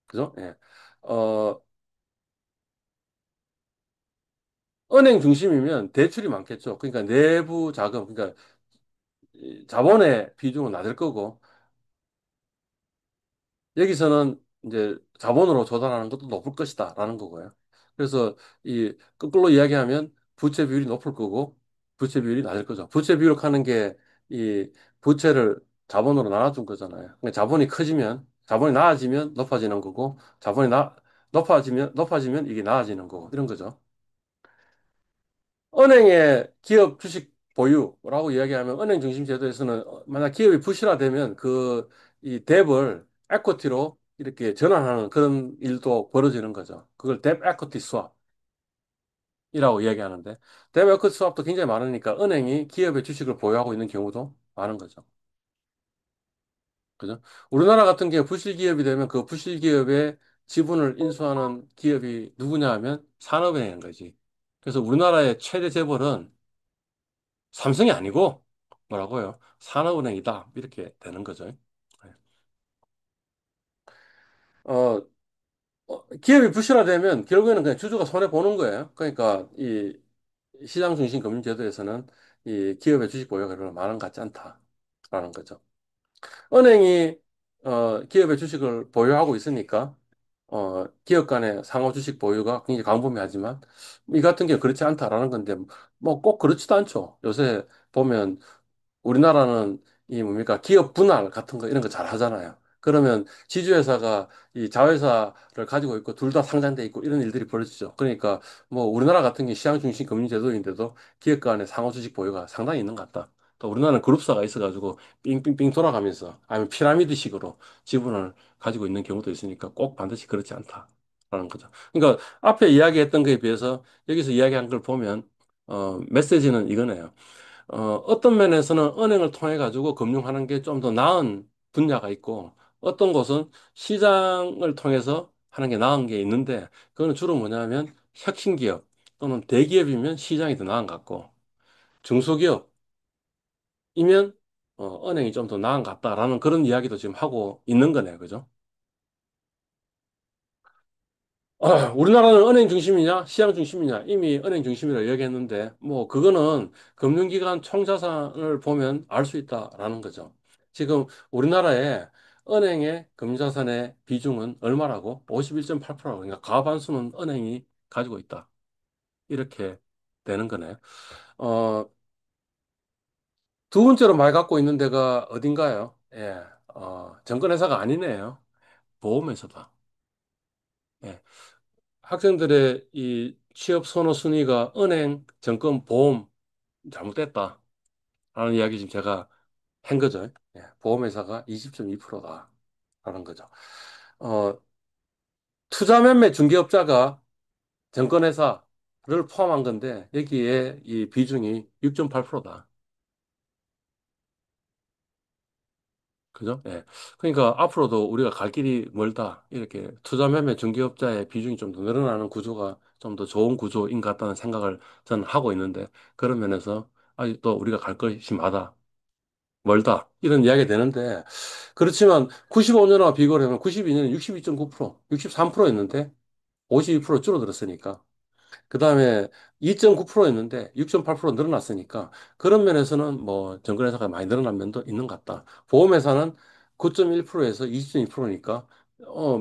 그죠? 예. 어, 은행 중심이면 대출이 많겠죠. 그러니까 내부 자금, 그러니까 이 자본의 비중은 낮을 거고, 여기서는 이제 자본으로 조달하는 것도 높을 것이다라는 거고요. 그래서 이 거꾸로 이야기하면 부채 비율이 높을 거고 부채 비율이 낮을 거죠. 부채 비율하는 게 이 부채를 자본으로 나눠준 거잖아요. 그러니까 자본이 커지면 자본이 낮아지면 높아지는 거고 높아지면 이게 낮아지는 거고 이런 거죠. 은행의 기업 주식 보유라고 이야기하면 은행 중심 제도에서는 만약 기업이 부실화되면 이 뎁을 에쿼티로 이렇게 전환하는 그런 일도 벌어지는 거죠. 그걸 뎁 에쿼티 스왑이라고 이야기하는데 뎁 에쿼티 스왑도 굉장히 많으니까 은행이 기업의 주식을 보유하고 있는 경우도 많은 거죠. 그죠? 우리나라 같은 경우 부실 기업이 되면 그 부실 기업의 지분을 인수하는 기업이 누구냐 하면 산업은행인 거지. 그래서 우리나라의 최대 재벌은 삼성이 아니고 뭐라고요? 산업은행이다. 이렇게 되는 거죠. 네. 어, 기업이 부실화되면 결국에는 그냥 주주가 손해 보는 거예요. 그러니까 이 시장 중심 금융 제도에서는 이 기업의 주식 보유가 그렇게 많은 것 같지 않다라는 거죠. 은행이 기업의 주식을 보유하고 있으니까 기업 간의 상호 주식 보유가 굉장히 광범위하지만 이 같은 경우 그렇지 않다라는 건데 뭐 꼭 그렇지도 않죠. 요새 보면 우리나라는 이 뭡니까 기업 분할 같은 거 이런 거 잘 하잖아요. 그러면 지주회사가 이 자회사를 가지고 있고 둘 다 상장돼 있고 이런 일들이 벌어지죠. 그러니까 뭐 우리나라 같은 게 시장 중심 금융 제도인데도 기업 간의 상호 주식 보유가 상당히 있는 것 같다. 또 우리나라는 그룹사가 있어가지고 삥삥삥 돌아가면서 아니면 피라미드식으로 지분을 가지고 있는 경우도 있으니까 꼭 반드시 그렇지 않다라는 거죠. 그러니까 앞에 이야기했던 거에 비해서 여기서 이야기한 걸 보면 메시지는 이거네요. 어떤 면에서는 은행을 통해 가지고 금융하는 게 좀 더 나은 분야가 있고, 어떤 곳은 시장을 통해서 하는 게 나은 게 있는데, 그거는 주로 뭐냐면 혁신기업 또는 대기업이면 시장이 더 나은 것 같고, 중소기업이면 은행이 좀 더 나은 것 같다라는 그런 이야기도 지금 하고 있는 거네요. 그죠? 우리나라는 은행 중심이냐, 시장 중심이냐, 이미 은행 중심이라고 이야기했는데, 뭐, 그거는 금융기관 총자산을 보면 알 수 있다라는 거죠. 지금 우리나라의 은행의 금융자산의 비중은 얼마라고? 51.8%라고. 그러니까 과반수는 은행이 가지고 있다. 이렇게 되는 거네요. 어, 두 번째로 말 갖고 있는 데가 어딘가요? 예, 증권회사가 아니네요. 보험회사다. 예. 학생들의 이 취업 선호 순위가 은행, 증권, 보험 잘못됐다. 라는 이야기 지금 제가 한 거죠. 예, 보험회사가 20.2%다. 라는 거죠. 어, 투자 매매 중개업자가 증권회사를 포함한 건데, 여기에 이 비중이 6.8%다. 그죠? 예. 그러니까 앞으로도 우리가 갈 길이 멀다. 이렇게 투자 매매 중개업자의 비중이 좀 더 늘어나는 구조가 좀 더 좋은 구조인 것 같다는 생각을 저는 하고 있는데, 그런 면에서 아직도 우리가 갈 것이 마다, 멀다. 이런 이야기가 되는데, 그렇지만 95년과 비교를 하면 92년은 62.9%, 63%였는데 52% 줄어들었으니까. 그 다음에 2.9%였는데 6.8% 늘어났으니까 그런 면에서는 뭐 정근회사가 많이 늘어난 면도 있는 것 같다. 보험회사는 9.1%에서 20.2%니까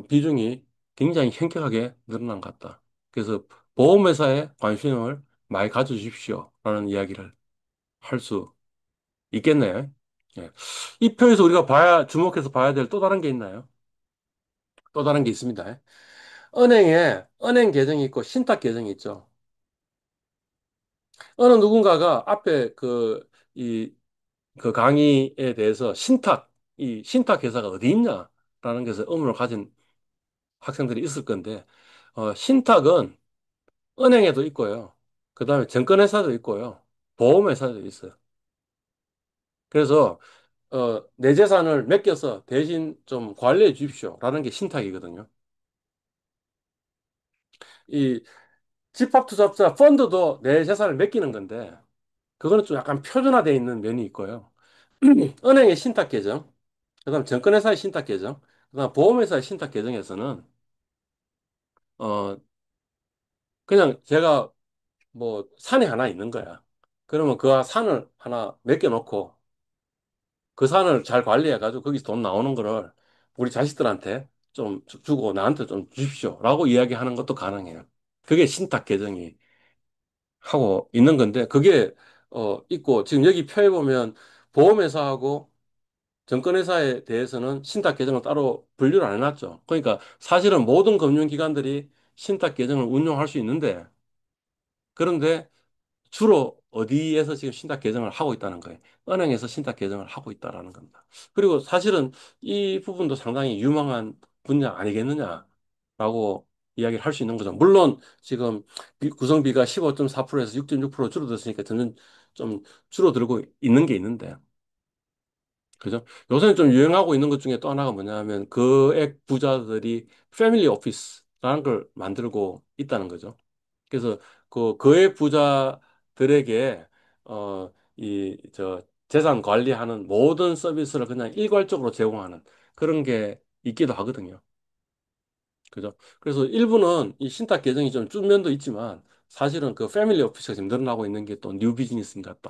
비중이 굉장히 현격하게 늘어난 것 같다. 그래서 보험회사에 관심을 많이 가져주십시오라는 이야기를 할 수 있겠네요. 예. 이 표에서 우리가 주목해서 봐야 될 또 다른 게 있나요? 또 다른 게 있습니다. 은행에 은행 계정이 있고 신탁 계정이 있죠. 어느 누군가가 앞에 그 강의에 대해서 이 신탁 회사가 어디 있냐라는 것에 의문을 가진 학생들이 있을 건데, 신탁은 은행에도 있고요. 그 다음에 증권회사도 있고요. 보험회사도 있어요. 그래서, 내 재산을 맡겨서 대신 좀 관리해 주십시오라는 게 신탁이거든요. 이 집합투자자 펀드도 내 재산을 맡기는 건데, 그거는 좀 약간 표준화되어 있는 면이 있고요. 은행의 신탁 계정, 그다음 증권회사의 신탁 계정, 그다음 보험회사의 신탁 계정에서는 어 그냥 제가 뭐 산이 하나 있는 거야. 그러면 그 산을 하나 맡겨놓고 그 산을 잘 관리해가지고 거기서 돈 나오는 거를 우리 자식들한테 좀 주고 나한테 좀 주십시오라고 이야기하는 것도 가능해요. 그게 신탁 계정이 하고 있는 건데 그게 있고 지금 여기 표에 보면 보험회사하고 증권회사에 대해서는 신탁 계정을 따로 분류를 안 해놨죠. 그러니까 사실은 모든 금융기관들이 신탁 계정을 운용할 수 있는데, 그런데 주로 어디에서 지금 신탁 계정을 하고 있다는 거예요. 은행에서 신탁 계정을 하고 있다라는 겁니다. 그리고 사실은 이 부분도 상당히 유망한 분야 아니겠느냐라고 이야기를 할 수 있는 거죠. 물론 지금 구성비가 15.4%에서 6.6% 줄어들었으니까 저는 좀 줄어들고 있는 게 있는데, 그죠? 요새는 좀 유행하고 있는 것 중에 또 하나가 뭐냐면 그액 부자들이 패밀리 오피스라는 걸 만들고 있다는 거죠. 그래서 그액 부자들에게 재산 관리하는 모든 서비스를 그냥 일괄적으로 제공하는 그런 게 있기도 하거든요. 그죠? 그래서 일부는 이 신탁 계정이 좀 준 면도 있지만 사실은 그 패밀리 오피스가 지금 늘어나고 있는 게 또 뉴 비즈니스인 것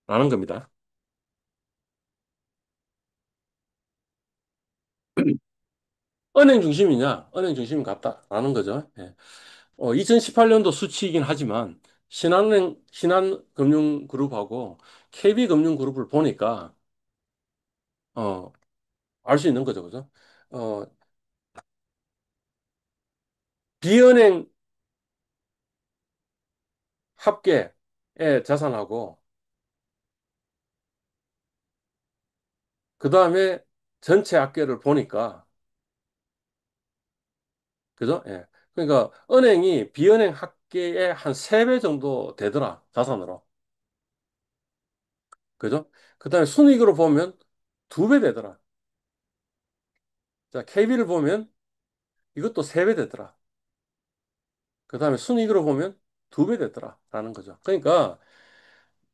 같다라는 겁니다. 은행 중심이냐? 은행 중심 같다라는 거죠. 예. 2018년도 수치이긴 하지만 신한금융그룹하고 KB금융그룹을 보니까 어, 알 수 있는 거죠, 그죠? 어, 비은행 합계의 자산하고 그 다음에 전체 합계를 보니까 그죠? 예. 그러니까 은행이 비은행 합계의 한 3배 정도 되더라, 자산으로. 그죠? 그다음에 순이익으로 보면 2배 되더라. 자, KB를 보면 이것도 3배 되더라. 그다음에 순이익으로 보면 2배 되더라. 라는 거죠. 그러니까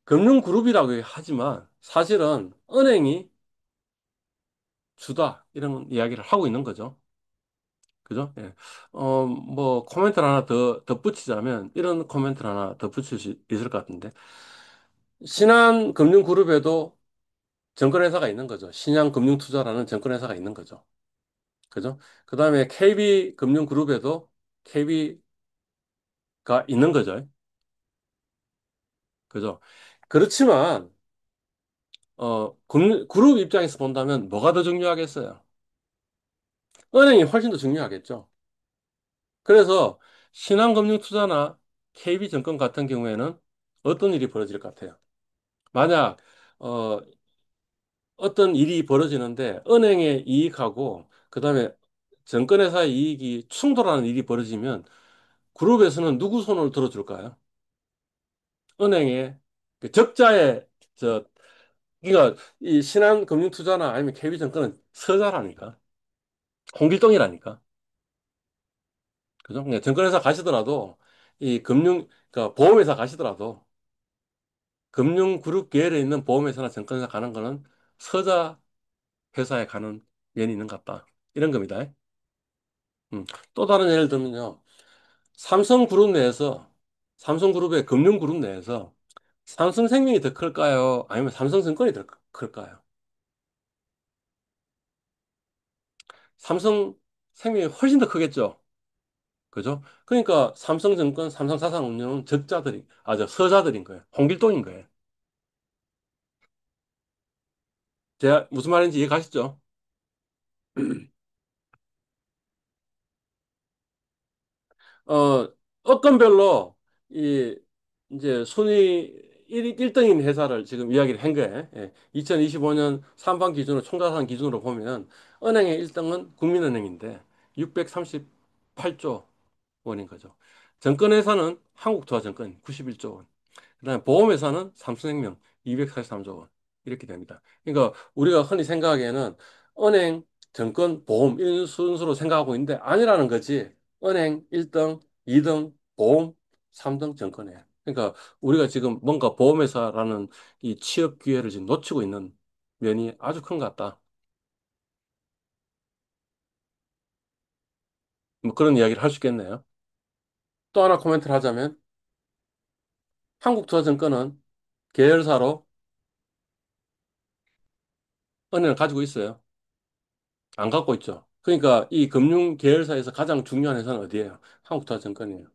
금융그룹이라고 하지만 사실은 은행이 주다. 이런 이야기를 하고 있는 거죠. 그죠? 예. 뭐, 코멘트를 하나 더 덧붙이자면, 이런 코멘트를 하나 덧붙일 수 있을 것 같은데, 신한금융그룹에도 증권회사가 있는 거죠. 신한금융투자라는 증권회사가 있는 거죠. 그죠? 그 다음에 KB금융그룹에도 KB가 있는 거죠. 그죠? 그렇지만, 그룹 입장에서 본다면 뭐가 더 중요하겠어요? 은행이 훨씬 더 중요하겠죠. 그래서 신한금융투자나 KB증권 같은 경우에는 어떤 일이 벌어질 것 같아요? 만약 어, 어떤 일이 벌어지는데 은행의 이익하고 그다음에 증권회사의 이익이 충돌하는 일이 벌어지면 그룹에서는 누구 손을 들어줄까요? 은행의 그 적자의 저 그러니까 이 신한금융투자나 아니면 KB증권은 서자라니까 홍길동이라니까 그죠? 그러니까 증권회사 가시더라도 이 그러니까 보험회사 가시더라도 금융그룹 계열에 있는 보험회사나 증권회사 가는 거는 서자 회사에 가는 면이 있는 것 같다. 이런 겁니다. 또 다른 예를 들면요. 삼성그룹 내에서, 삼성그룹의 금융그룹 내에서 삼성생명이 더 클까요? 아니면 삼성증권이 더 클까요? 삼성생명이 훨씬 더 크겠죠. 그죠? 그러니까 삼성증권, 삼성자산운용은 적자들이, 서자들인 거예요. 홍길동인 거예요. 제가 무슨 말인지 이해 가시죠? 어, 업건별로 이 이제 순위 1등인 회사를 지금 이야기를 한 거예요. 예. 2025년 3반 기준으로 총자산 기준으로 보면 은행의 1등은 국민은행인데 638조 원인 거죠. 증권회사는 한국투자증권 91조 원. 그다음에 보험회사는 삼성생명 243조 원 이렇게 됩니다. 그러니까 우리가 흔히 생각하기에는 은행, 증권, 보험 이런 순서로 생각하고 있는데 아니라는 거지. 은행 1등, 2등, 보험 3등 증권이에요. 그러니까 우리가 지금 뭔가 보험회사라는 이 취업 기회를 지금 놓치고 있는 면이 아주 큰 것 같다. 뭐 그런 이야기를 할 수 있겠네요. 또 하나 코멘트를 하자면 한국투자증권은 계열사로 은행을 가지고 있어요. 안 갖고 있죠. 그러니까 이 금융 계열사에서 가장 중요한 회사는 어디예요? 한국투자증권이에요.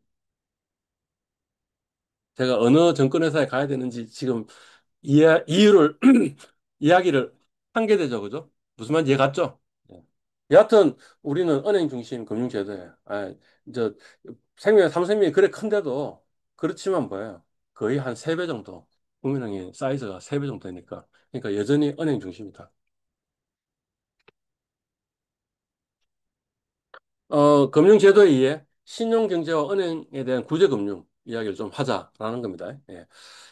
제가 어느 증권회사에 가야 되는지 지금 이유를 이야기를 한 게 되죠, 그죠? 무슨 말인지 이해 갔죠? 예. 여하튼 우리는 은행 중심 금융제도예요. 저 삼성생명이 그래 큰데도 그렇지만 뭐예요? 거의 한 3배 정도 국민은행의 사이즈가 3배 정도 되니까 그러니까 여전히 은행 중심이다. 금융제도에 의해 신용경제와 은행에 대한 구제금융 이야기를 좀 하자라는 겁니다. 예.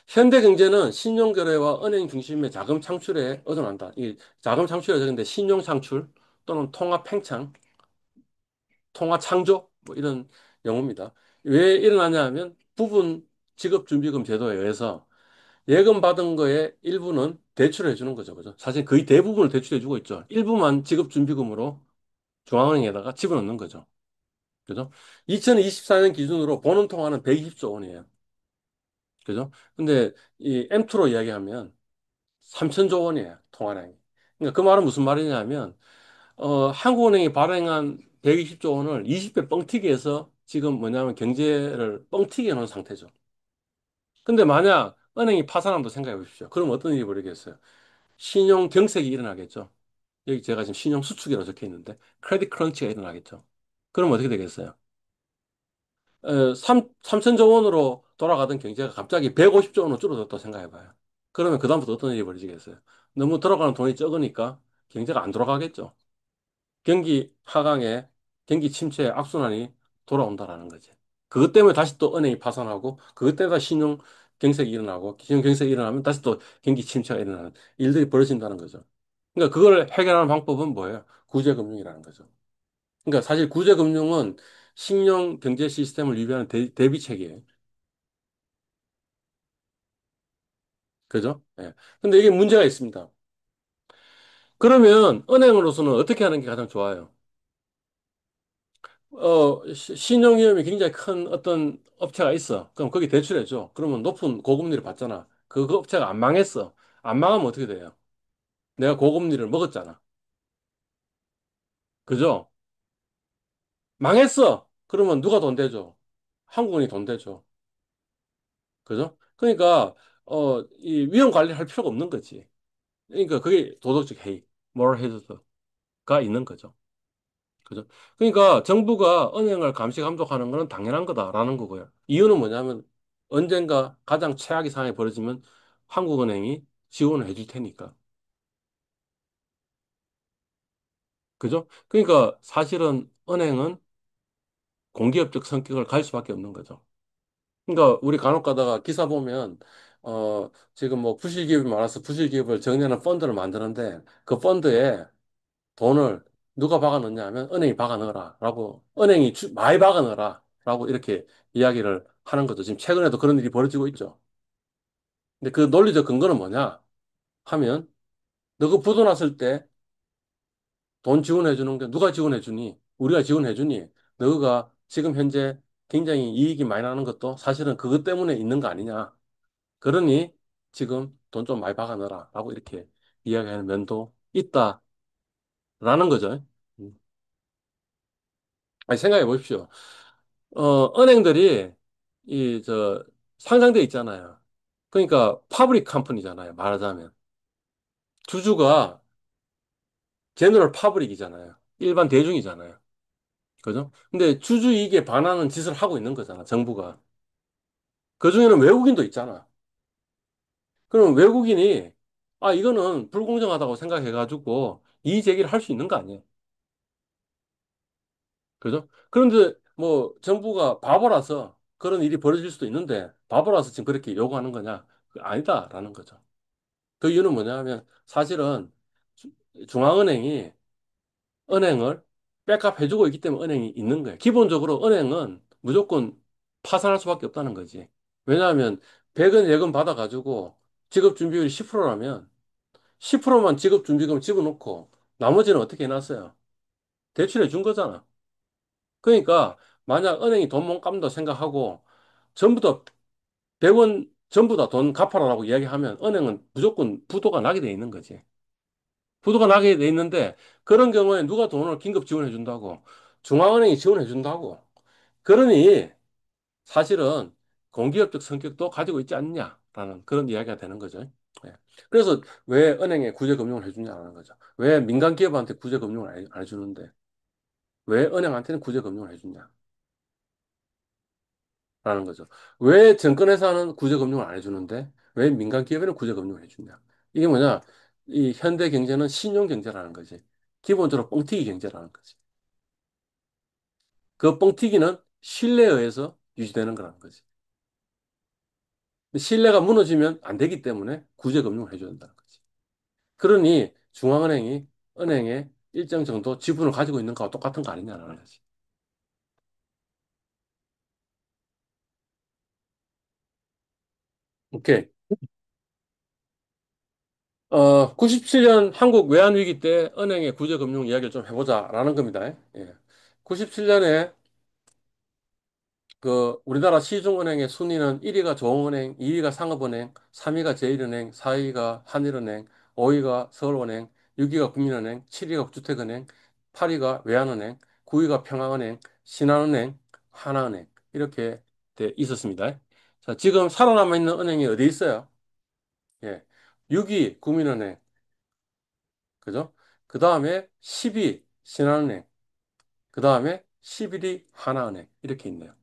현대경제는 신용거래와 은행 중심의 자금 창출에 의존한다. 이 자금 창출이 적은데 신용 창출 또는 통화 팽창, 통화 창조 뭐 이런 용어입니다. 왜 일어나냐 하면 부분 지급준비금 제도에 의해서 예금 받은 거에 일부는 대출해 주는 거죠. 그죠? 사실 거의 대부분을 대출해 주고 있죠. 일부만 지급준비금으로 중앙은행에다가 집어넣는 거죠. 그죠? 2024년 기준으로 보는 통화는 120조 원이에요. 그죠? 근데 이 M2로 이야기하면 3천조 원이에요. 통화량이. 그러니까 그 말은 무슨 말이냐면 한국은행이 발행한 120조 원을 20배 뻥튀기 해서 지금 뭐냐면 경제를 뻥튀기 해놓은 상태죠. 근데 만약 은행이 파산한다고 생각해 보십시오. 그럼 어떤 일이 벌어지겠어요? 신용 경색이 일어나겠죠. 여기 제가 지금 신용 수축이라고 적혀 있는데 크레딧 크런치가 일어나겠죠. 그럼 어떻게 되겠어요? 3천조 원으로 돌아가던 경제가 갑자기 150조 원으로 줄어들었다고 생각해봐요. 그러면 그다음부터 어떤 일이 벌어지겠어요? 너무 들어가는 돈이 적으니까 경제가 안 돌아가겠죠. 경기 하강에, 경기 침체에 악순환이 돌아온다라는 거지. 그것 때문에 다시 또 은행이 파산하고, 그것 때문에 다시 신용 경색이 일어나고 신용 경색이 일어나면 다시 또 경기 침체가 일어나는 일들이 벌어진다는 거죠. 그러니까 그걸 해결하는 방법은 뭐예요? 구제금융이라는 거죠. 그러니까 사실 구제금융은 신용 경제 시스템을 유지하는 대비책이에요. 그죠? 예. 근데 이게 문제가 있습니다. 그러면 은행으로서는 어떻게 하는 게 가장 좋아요? 신용 위험이 굉장히 큰 어떤 업체가 있어. 그럼 거기 대출해줘. 그러면 높은 고금리를 받잖아. 그 업체가 안 망했어. 안 망하면 어떻게 돼요? 내가 고금리를 먹었잖아. 그죠? 망했어. 그러면 누가 돈 대줘? 한국은행이 돈 대줘. 그죠? 그러니까, 이 위험 관리를 할 필요가 없는 거지. 그러니까 그게 도덕적 해이, moral hazard가 있는 거죠. 그죠? 그러니까 정부가 은행을 감시 감독하는 거는 당연한 거다라는 거고요. 이유는 뭐냐면 언젠가 가장 최악의 상황이 벌어지면 한국은행이 지원을 해줄 테니까. 그죠? 그러니까 사실은 은행은 공기업적 성격을 가질 수밖에 없는 거죠. 그러니까 우리 간혹 가다가 기사 보면 지금 뭐 부실 기업이 많아서 부실 기업을 정리하는 펀드를 만드는데 그 펀드에 돈을 누가 박아 넣냐 하면 은행이 박아 넣어라라고 은행이 많이 박아 넣어라라고 이렇게 이야기를 하는 거죠. 지금 최근에도 그런 일이 벌어지고 있죠. 근데 그 논리적 근거는 뭐냐 하면 너 그 부도 났을 때 돈 지원해 주는 게 누가 지원해 주니? 우리가 지원해 주니? 너가 지금 현재 굉장히 이익이 많이 나는 것도 사실은 그것 때문에 있는 거 아니냐? 그러니 지금 돈 좀 많이 박아 넣어라라고 이렇게 이야기하는 면도 있다라는 거죠. 음. 아니, 생각해 보십시오. 은행들이 상장돼 있잖아요. 그러니까 파브릭 컴퍼니잖아요. 말하자면. 주주가 제너럴 파브릭이잖아요. 일반 대중이잖아요. 그죠? 근데 주주 이익에 반하는 짓을 하고 있는 거잖아, 정부가. 그중에는 외국인도 있잖아. 그럼 외국인이 이거는 불공정하다고 생각해가지고 이의 제기를 할 수 있는 거 아니에요. 그죠? 그런데 뭐 정부가 바보라서 그런 일이 벌어질 수도 있는데 바보라서 지금 그렇게 요구하는 거냐? 아니다라는 거죠. 그 이유는 뭐냐 하면 사실은 중앙은행이 은행을 백업해주고 있기 때문에 은행이 있는 거예요. 기본적으로 은행은 무조건 파산할 수밖에 없다는 거지. 왜냐하면 100원 예금 받아가지고 지급준비율이 10%라면 10%만 지급준비금 집어넣고 나머지는 어떻게 해놨어요? 대출해 준 거잖아. 그러니까 만약 은행이 돈 못 갚는다 생각하고 전부 다 100원 전부 다 돈 갚아라라고 이야기하면 은행은 무조건 부도가 나게 돼 있는 거지. 부도가 나게 돼 있는데 그런 경우에 누가 돈을 긴급 지원해 준다고? 중앙은행이 지원해 준다고. 그러니 사실은 공기업적 성격도 가지고 있지 않느냐라는 그런 이야기가 되는 거죠. 예. 그래서 왜 은행에 구제금융을 해주냐라는 거죠. 왜 민간 기업한테 구제금융을 안 해주는데 왜 은행한테는 구제금융을 해주냐라는 거죠. 왜 증권회사는 구제금융을 안 해주는데 왜 민간 기업에는 구제금융을 해주냐. 이게 뭐냐? 이 현대 경제는 신용 경제라는 거지. 기본적으로 뻥튀기 경제라는 거지. 그 뻥튀기는 신뢰에 의해서 유지되는 거라는 거지. 근데 신뢰가 무너지면 안 되기 때문에 구제금융을 해줘야 된다는 거지. 그러니 중앙은행이 은행에 일정 정도 지분을 가지고 있는 거와 똑같은 거 아니냐라는 거지. 오케이. 97년 한국 외환위기 때 은행의 구제금융 이야기를 좀 해보자라는 겁니다. 예. 97년에 그 우리나라 시중은행의 순위는 1위가 조흥은행, 2위가 상업은행, 3위가 제일은행, 4위가 한일은행, 5위가 서울은행, 6위가 국민은행, 7위가 주택은행, 8위가 외환은행, 9위가 평화은행, 신한은행, 하나은행 이렇게 돼 있었습니다. 자, 지금 살아남아 있는 은행이 어디 있어요? 예. 6위 국민은행, 그죠? 그 다음에 10위 신한은행, 그 다음에 11위 하나은행 이렇게 있네요.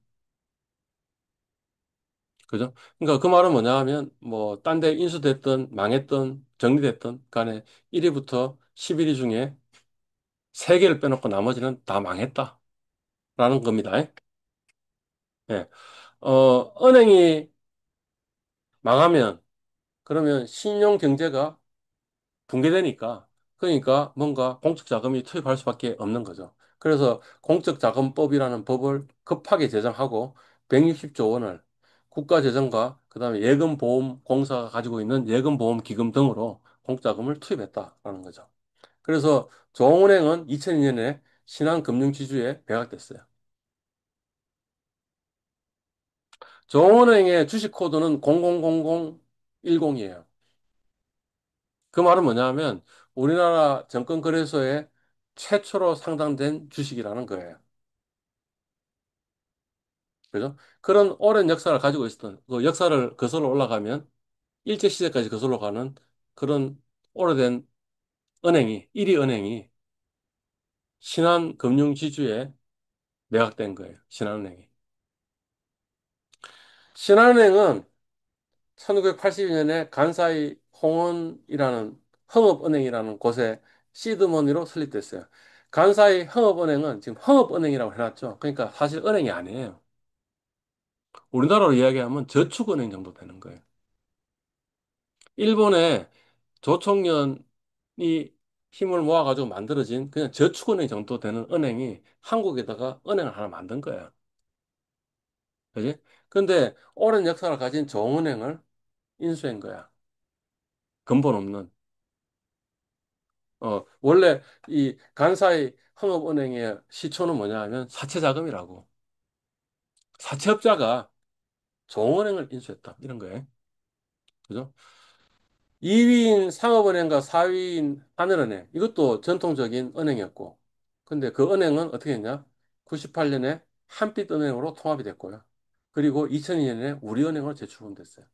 그죠? 그러니까 그 말은 뭐냐 하면 뭐 딴데 인수됐든 망했든 정리됐든 간에 1위부터 11위 중에 3개를 빼놓고 나머지는 다 망했다라는 겁니다. 예. 은행이 망하면 그러면 신용 경제가 붕괴되니까 그러니까 뭔가 공적 자금이 투입할 수밖에 없는 거죠. 그래서 공적자금법이라는 법을 급하게 제정하고 160조 원을 국가재정과 그다음에 예금보험공사가 가지고 있는 예금보험기금 등으로 공자금을 투입했다라는 거죠. 그래서 조흥은행은 2002년에 신한금융지주에 배각됐어요. 조흥은행의 주식 코드는 000010이에요. 그 말은 뭐냐면 우리나라 증권거래소에 최초로 상장된 주식이라는 거예요. 그죠? 그런 오랜 역사를 가지고 있었던 그 역사를 거슬러 올라가면 일제시대까지 거슬러 가는 그런 오래된 은행이 1위 은행이 신한금융지주에 매각된 거예요. 신한은행이. 신한은행은 1982년에 간사이 홍은이라는 흥업은행이라는 곳에 시드머니로 설립됐어요. 간사이 흥업은행은 지금 흥업은행이라고 해놨죠. 그러니까 사실 은행이 아니에요. 우리나라로 이야기하면 저축은행 정도 되는 거예요. 일본의 조총련이 힘을 모아가지고 만들어진 그냥 저축은행 정도 되는 은행이 한국에다가 은행을 하나 만든 거예요. 그지? 근데 오랜 역사를 가진 종은행을 인수한 거야. 근본 없는. 원래 이 간사이 흥업은행의 시초는 뭐냐 하면 사채자금이라고. 사채업자가 종은행을 인수했다. 이런 거예요. 그죠? 2위인 상업은행과 4위인 하늘은행. 이것도 전통적인 은행이었고. 근데 그 은행은 어떻게 했냐? 98년에 한빛은행으로 통합이 됐고요. 그리고 2002년에 우리은행으로 재출금됐어요.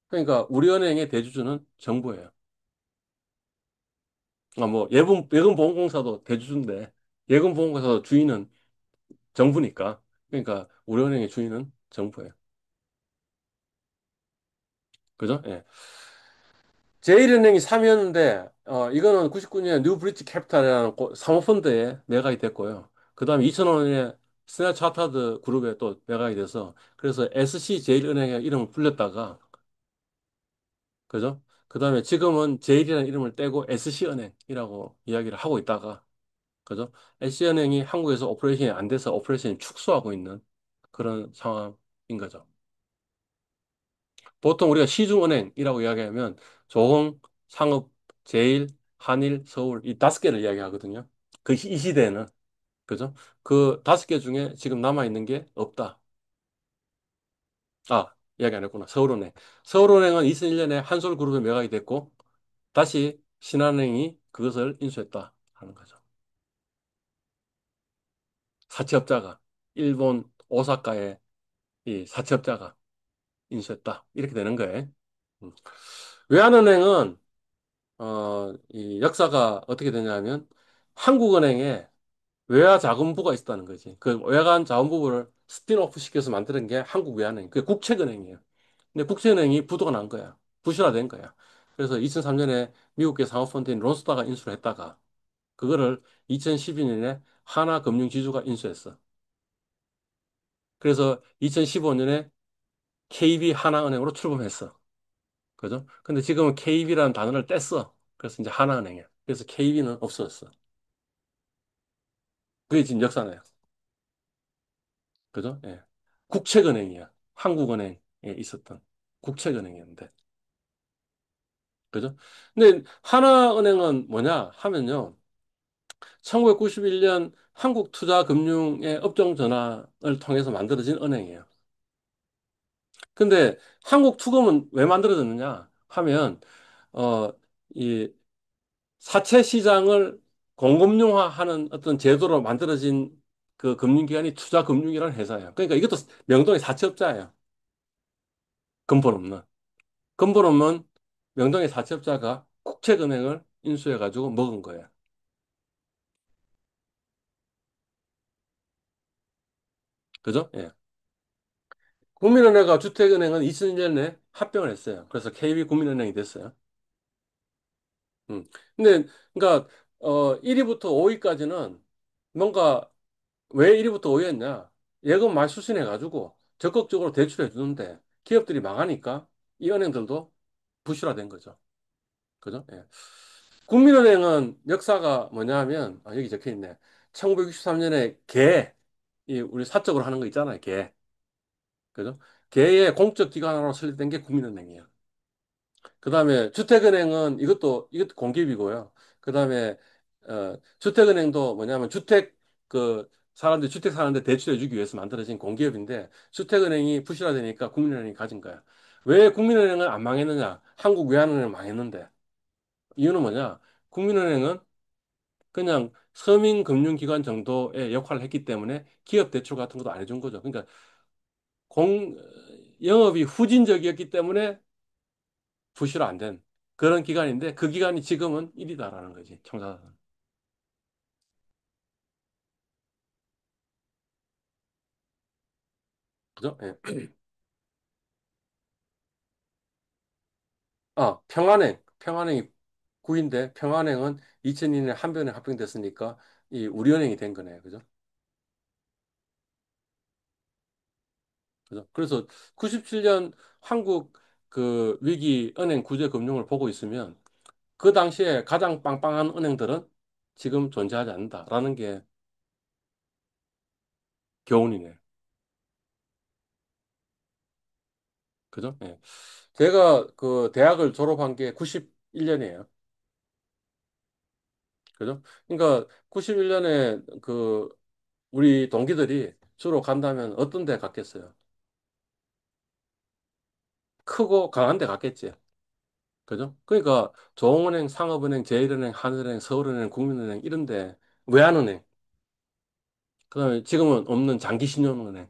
그러니까 우리은행의 대주주는 정부예요. 뭐 예금보험공사도 대주주인데 예금보험공사 주인은 정부니까. 그러니까 우리은행의 주인은 정부예요. 그죠? 예. 제일은행이 3위였는데, 이거는 99년에 뉴브리지 캐피탈이라는 사모펀드에 매각이 됐고요. 그 다음에 2005년에 스탠다드 차터드 그룹에 또 매각이 돼서, 그래서 SC 제일은행의 이름을 불렸다가, 그죠? 그 다음에 지금은 제일이라는 이름을 떼고 SC은행이라고 이야기를 하고 있다가, 그죠? SC은행이 한국에서 오퍼레이션이 안 돼서 오퍼레이션이 축소하고 있는 그런 상황인 거죠. 보통 우리가 시중은행이라고 이야기하면 조흥, 상업, 제일, 한일, 서울 이 다섯 개를 이야기하거든요. 이 시대에는 그죠? 그 다섯 개 중에 지금 남아 있는 게 없다. 아, 이야기 안 했구나. 서울은행. 서울은행은 2001년에 한솔그룹에 매각이 됐고 다시 신한은행이 그것을 인수했다 하는 거죠. 사채업자가 일본 오사카의 이 사채업자가 인수했다. 이렇게 되는 거예요. 음. 외환은행은 이 역사가 어떻게 되냐면 한국은행에 외화자금부가 있었다는 거지. 그 외환자금부를 스핀오프 시켜서 만드는 게 한국외환은행. 그게 국책은행이에요. 근데 국책은행이 부도가 난 거야. 부실화된 거야. 그래서 2003년에 미국계 상호펀드인 론스타가 인수를 했다가 그거를 2012년에 하나금융지주가 인수했어. 그래서 2015년에 KB 하나은행으로 출범했어. 그죠? 근데 지금은 KB라는 단어를 뗐어. 그래서 이제 하나은행이야. 그래서 KB는 없어졌어. 그게 지금 역사네요. 그죠? 예. 국책은행이야. 한국은행에 있었던 국책은행이었는데. 그죠? 근데 하나은행은 뭐냐 하면요. 1991년 한국투자금융의 업종 전환을 통해서 만들어진 은행이에요. 근데 한국투금은 왜 만들어졌느냐 하면, 어, 이 사채 시장을 공금융화하는 어떤 제도로 만들어진 그 금융기관이 투자금융이라는 회사예요. 그러니까 이것도 명동의 사채업자예요. 근본 없는. 근본 없는 명동의 사채업자가 국채금액을 인수해가지고 먹은 거예요. 그죠? 예. 국민은행과 주택은행은 2001년에 합병을 했어요. 그래서 KB국민은행이 됐어요. 음. 근데, 그러니까, 1위부터 5위까지는 뭔가 왜 1위부터 5위였냐? 예금 많이 수신해가지고 적극적으로 대출해 주는데 기업들이 망하니까 이 은행들도 부실화된 거죠. 그죠? 예. 국민은행은 역사가 뭐냐 하면, 여기 적혀 있네. 1963년에 이 우리 사적으로 하는 거 있잖아요. 그죠? 개의 공적 기관으로 설립된 게 국민은행이에요. 그다음에 주택은행은 이것도 공기업이고요. 그다음에 주택은행도 뭐냐면 사람들이 주택 사는데 대출해 주기 위해서 만들어진 공기업인데 주택은행이 부실화되니까 국민은행이 가진 거야. 왜 국민은행은 안 망했느냐? 한국 외환은행 망했는데. 이유는 뭐냐? 국민은행은 그냥 서민금융기관 정도의 역할을 했기 때문에 기업 대출 같은 것도 안 해준 거죠. 그러니까 공 영업이 후진적이었기 때문에 부실화 안 된 그런 기간인데 그 기간이 지금은 1위다라는 거지. 청사는. 그죠? 예. 평안행이 9인데 평안행은 2002년에 한변에 합병됐으니까 이 우리은행이 된 거네요. 그죠? 그죠? 그래서 97년 한국 그 위기 은행 구제 금융을 보고 있으면 그 당시에 가장 빵빵한 은행들은 지금 존재하지 않는다라는 게 교훈이네. 그죠? 예. 제가 그 대학을 졸업한 게 91년이에요. 그죠? 그러니까 91년에 그 우리 동기들이 주로 간다면 어떤 데 갔겠어요? 크고 강한 데 갔겠지. 그죠? 그러니까 조흥은행, 상업은행, 제일은행, 하늘은행, 서울은행, 국민은행 이런 데 외환은행. 그다음에 지금은 없는 장기신용은행,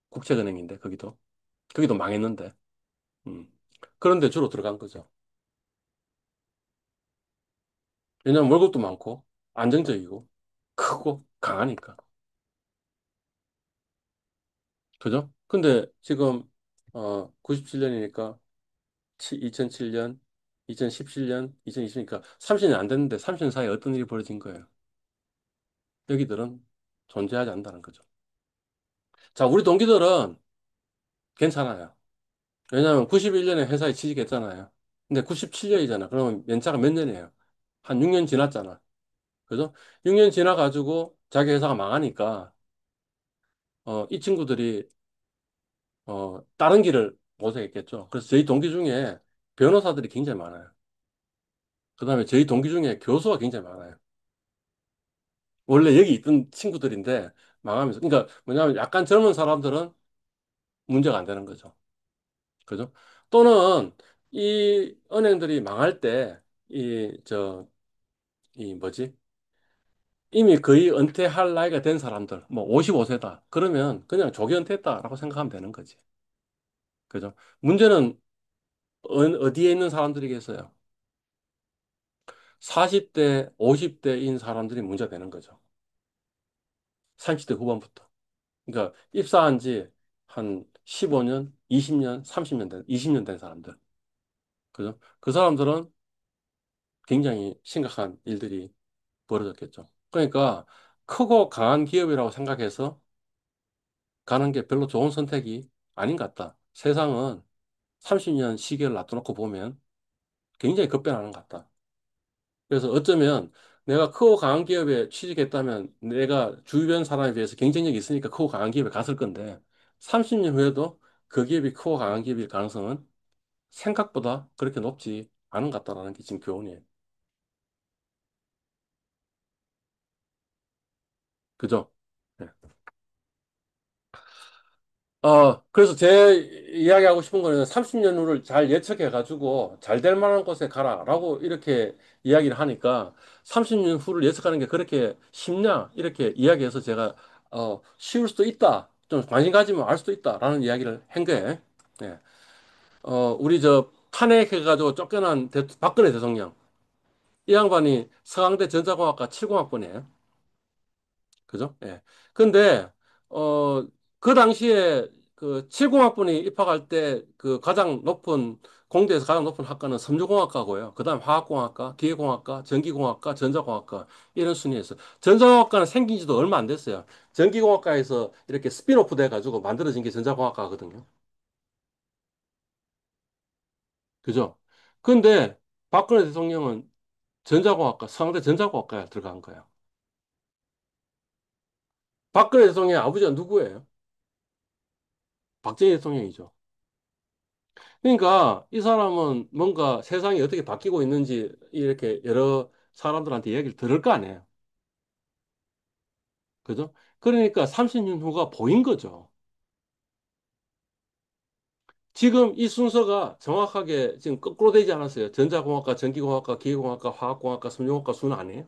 국책은행인데 거기도 망했는데. 음. 그런데 주로 들어간 거죠. 왜냐면 월급도 많고 안정적이고 크고 강하니까. 그죠? 근데 지금 97년이니까 2007년, 2017년, 2020니까 30년 안 됐는데 30년 사이에 어떤 일이 벌어진 거예요? 여기들은 존재하지 않는다는 거죠. 자, 우리 동기들은 괜찮아요. 왜냐하면 91년에 회사에 취직했잖아요. 근데 97년이잖아. 그러면 연차가 몇 년이에요? 한 6년 지났잖아. 그죠? 6년 지나가지고 자기 회사가 망하니까 이 친구들이 다른 길을 모색했겠죠. 그래서 저희 동기 중에 변호사들이 굉장히 많아요. 그다음에 저희 동기 중에 교수가 굉장히 많아요. 원래 여기 있던 친구들인데 망하면서 그러니까 뭐냐면 약간 젊은 사람들은 문제가 안 되는 거죠. 그죠? 또는 이 은행들이 망할 때 이 뭐지? 이미 거의 은퇴할 나이가 된 사람들, 뭐 55세다. 그러면 그냥 조기 은퇴했다라고 생각하면 되는 거지. 그죠? 문제는 어디에 있는 사람들이겠어요? 40대, 50대인 사람들이 문제가 되는 거죠. 30대 후반부터. 그러니까 입사한 지 한 15년, 20년, 30년 20년 된 사람들. 그죠? 그 사람들은 굉장히 심각한 일들이 벌어졌겠죠. 그러니까 크고 강한 기업이라고 생각해서 가는 게 별로 좋은 선택이 아닌 것 같다. 세상은 30년 시계를 놔둬놓고 보면 굉장히 급변하는 것 같다. 그래서 어쩌면 내가 크고 강한 기업에 취직했다면 내가 주변 사람에 비해서 경쟁력이 있으니까 크고 강한 기업에 갔을 건데 30년 후에도 그 기업이 크고 강한 기업일 가능성은 생각보다 그렇게 높지 않은 것 같다라는 게 지금 교훈이에요. 그죠? 네. 그래서 제 이야기하고 싶은 거는 30년 후를 잘 예측해가지고 잘 될 만한 곳에 가라라고 이렇게 이야기를 하니까 30년 후를 예측하는 게 그렇게 쉽냐? 이렇게 이야기해서 제가 쉬울 수도 있다. 좀 관심 가지면 알 수도 있다라는 이야기를 한 거예요. 네. 우리 저 탄핵해가지고 쫓겨난 박근혜 대통령. 이 양반이 서강대 전자공학과 7공학번이에요. 그죠? 예. 근데, 그 당시에 그 7공학번이 입학할 때 그 가장 높은, 공대에서 가장 높은 학과는 섬유공학과고요. 그 다음 화학공학과, 기계공학과, 전기공학과, 전자공학과, 이런 순위에서. 전자공학과는 생긴 지도 얼마 안 됐어요. 전기공학과에서 이렇게 스핀오프 돼가지고 만들어진 게 전자공학과거든요. 그죠? 근데 박근혜 대통령은 전자공학과, 서강대 전자공학과에 들어간 거야. 박근혜 대통령의 아버지가 누구예요? 박정희 대통령이죠. 그러니까 이 사람은 뭔가 세상이 어떻게 바뀌고 있는지 이렇게 여러 사람들한테 얘기를 들을 거 아니에요. 그죠? 그러니까 30년 후가 보인 거죠. 지금 이 순서가 정확하게 지금 거꾸로 되지 않았어요. 전자공학과, 전기공학과, 기계공학과, 화학공학과, 섬유공학과 순 아니에요?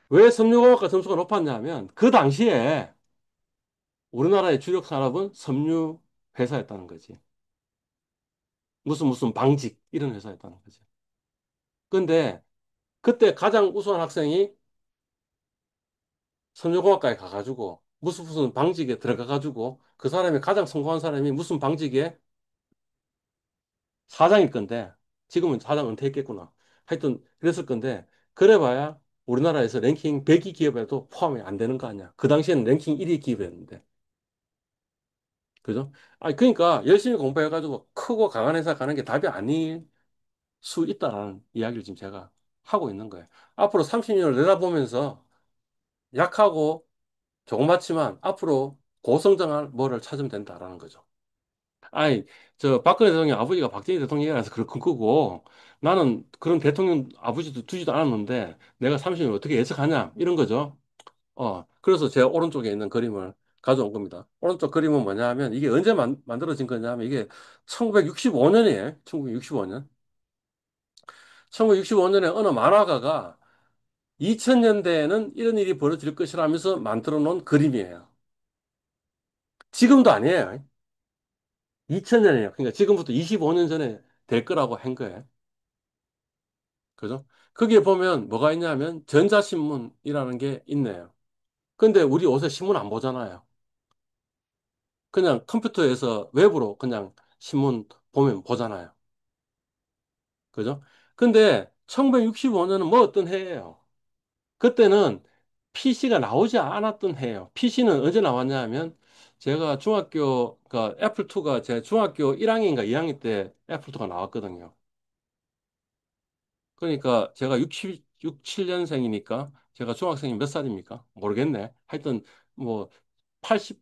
왜 섬유공학과 점수가 높았냐면 그 당시에 우리나라의 주력 산업은 섬유 회사였다는 거지. 무슨 방직 이런 회사였다는 거지. 근데 그때 가장 우수한 학생이 섬유공학과에 가가지고 무슨 방직에 들어가가지고 그 사람이 가장 성공한 사람이 무슨 방직에 사장일 건데 지금은 사장 은퇴했겠구나. 하여튼 그랬을 건데 그래봐야 우리나라에서 랭킹 100위 기업에도 포함이 안 되는 거 아니야. 그 당시에는 랭킹 1위 기업이었는데. 그죠? 아니 그러니까 열심히 공부해가지고 크고 강한 회사 가는 게 답이 아닐 수 있다라는 이야기를 지금 제가 하고 있는 거예요. 앞으로 30년을 내다보면서 약하고 조그맣지만 앞으로 고성장할 뭐를 찾으면 된다라는 거죠. 아니, 저 박근혜 대통령 아버지가 박정희 대통령이라서 그렇건 거고 나는 그런 대통령 아버지도 두지도 않았는데 내가 30년 어떻게 예측하냐 이런 거죠. 그래서 제 오른쪽에 있는 그림을 가져온 겁니다. 오른쪽 그림은 뭐냐 하면 이게 언제 만들어진 거냐 하면 이게 1965년이에요. 1965년. 1965년에 어느 만화가가 2000년대에는 이런 일이 벌어질 것이라면서 만들어 놓은 그림이에요. 지금도 아니에요. 2000년이에요. 그러니까 지금부터 25년 전에 될 거라고 한 거예요. 그죠? 거기에 보면 뭐가 있냐면 전자신문이라는 게 있네요. 근데 우리 요새 신문 안 보잖아요. 그냥 컴퓨터에서 웹으로 그냥 신문 보면 보잖아요. 그죠? 근데 1965년은 뭐 어떤 해예요? 그때는 PC가 나오지 않았던 해예요. PC는 언제 나왔냐 하면 제가 중학교, 그러니까 애플2가 제 중학교 1학년인가 2학년 때 애플2가 나왔거든요. 그러니까 제가 7년생이니까 제가 중학생이 몇 살입니까? 모르겠네. 하여튼 뭐 80,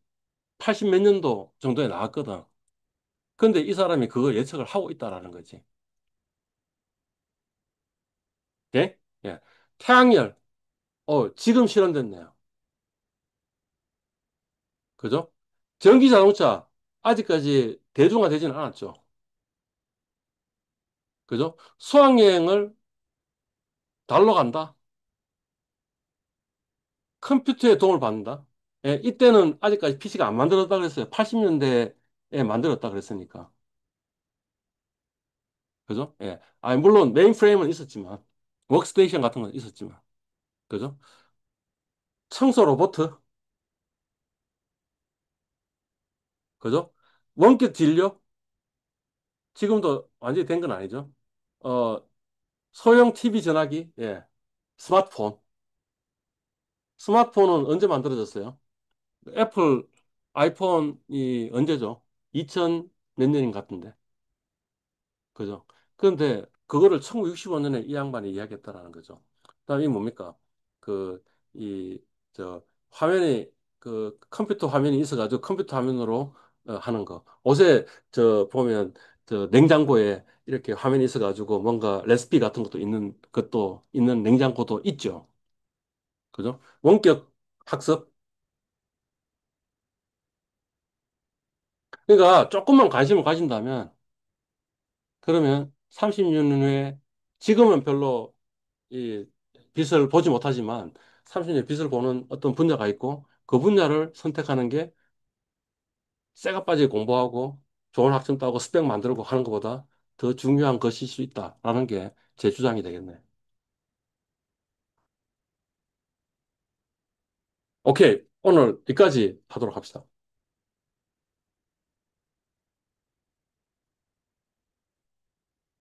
80 몇 년도 정도에 나왔거든. 근데 이 사람이 그걸 예측을 하고 있다라는 거지. 예? 예. 태양열, 지금 실현됐네요. 그죠? 전기 자동차, 아직까지 대중화되지는 않았죠. 그죠? 수학여행을 달러 간다? 컴퓨터의 도움을 받는다? 예, 이때는 아직까지 PC가 안 만들었다 그랬어요. 80년대에 만들었다 그랬으니까. 그죠? 예. 아니, 물론 메인프레임은 있었지만, 워크스테이션 같은 건 있었지만. 그죠? 청소 로봇, 그죠? 원격 진료, 지금도 완전히 된 건 아니죠. 어, 소형 TV 전화기, 예. 스마트폰. 스마트폰은 언제 만들어졌어요? 애플 아이폰이 언제죠? 2000 몇 년인 것 같은데. 그죠? 그런데 그거를 1965년에 이 양반이 이야기했다라는 거죠. 그다음에 이 뭡니까? 그, 이, 화면이, 컴퓨터 화면이 있어가지고 컴퓨터 화면으로 하는 거. 옷에, 보면, 냉장고에 이렇게 화면이 있어가지고 뭔가 레시피 같은 것도 있는 것도 있는 냉장고도 있죠. 그죠? 원격 학습. 그러니까 조금만 관심을 가진다면 그러면 30년 후에 지금은 별로 이 빛을 보지 못하지만 30년 빛을 보는 어떤 분야가 있고 그 분야를 선택하는 게 쇠가 빠지게 공부하고 좋은 학점 따고 스펙 만들고 하는 것보다 더 중요한 것일 수 있다라는 게 제 주장이 되겠네. 오케이. 오늘 여기까지 하도록 합시다.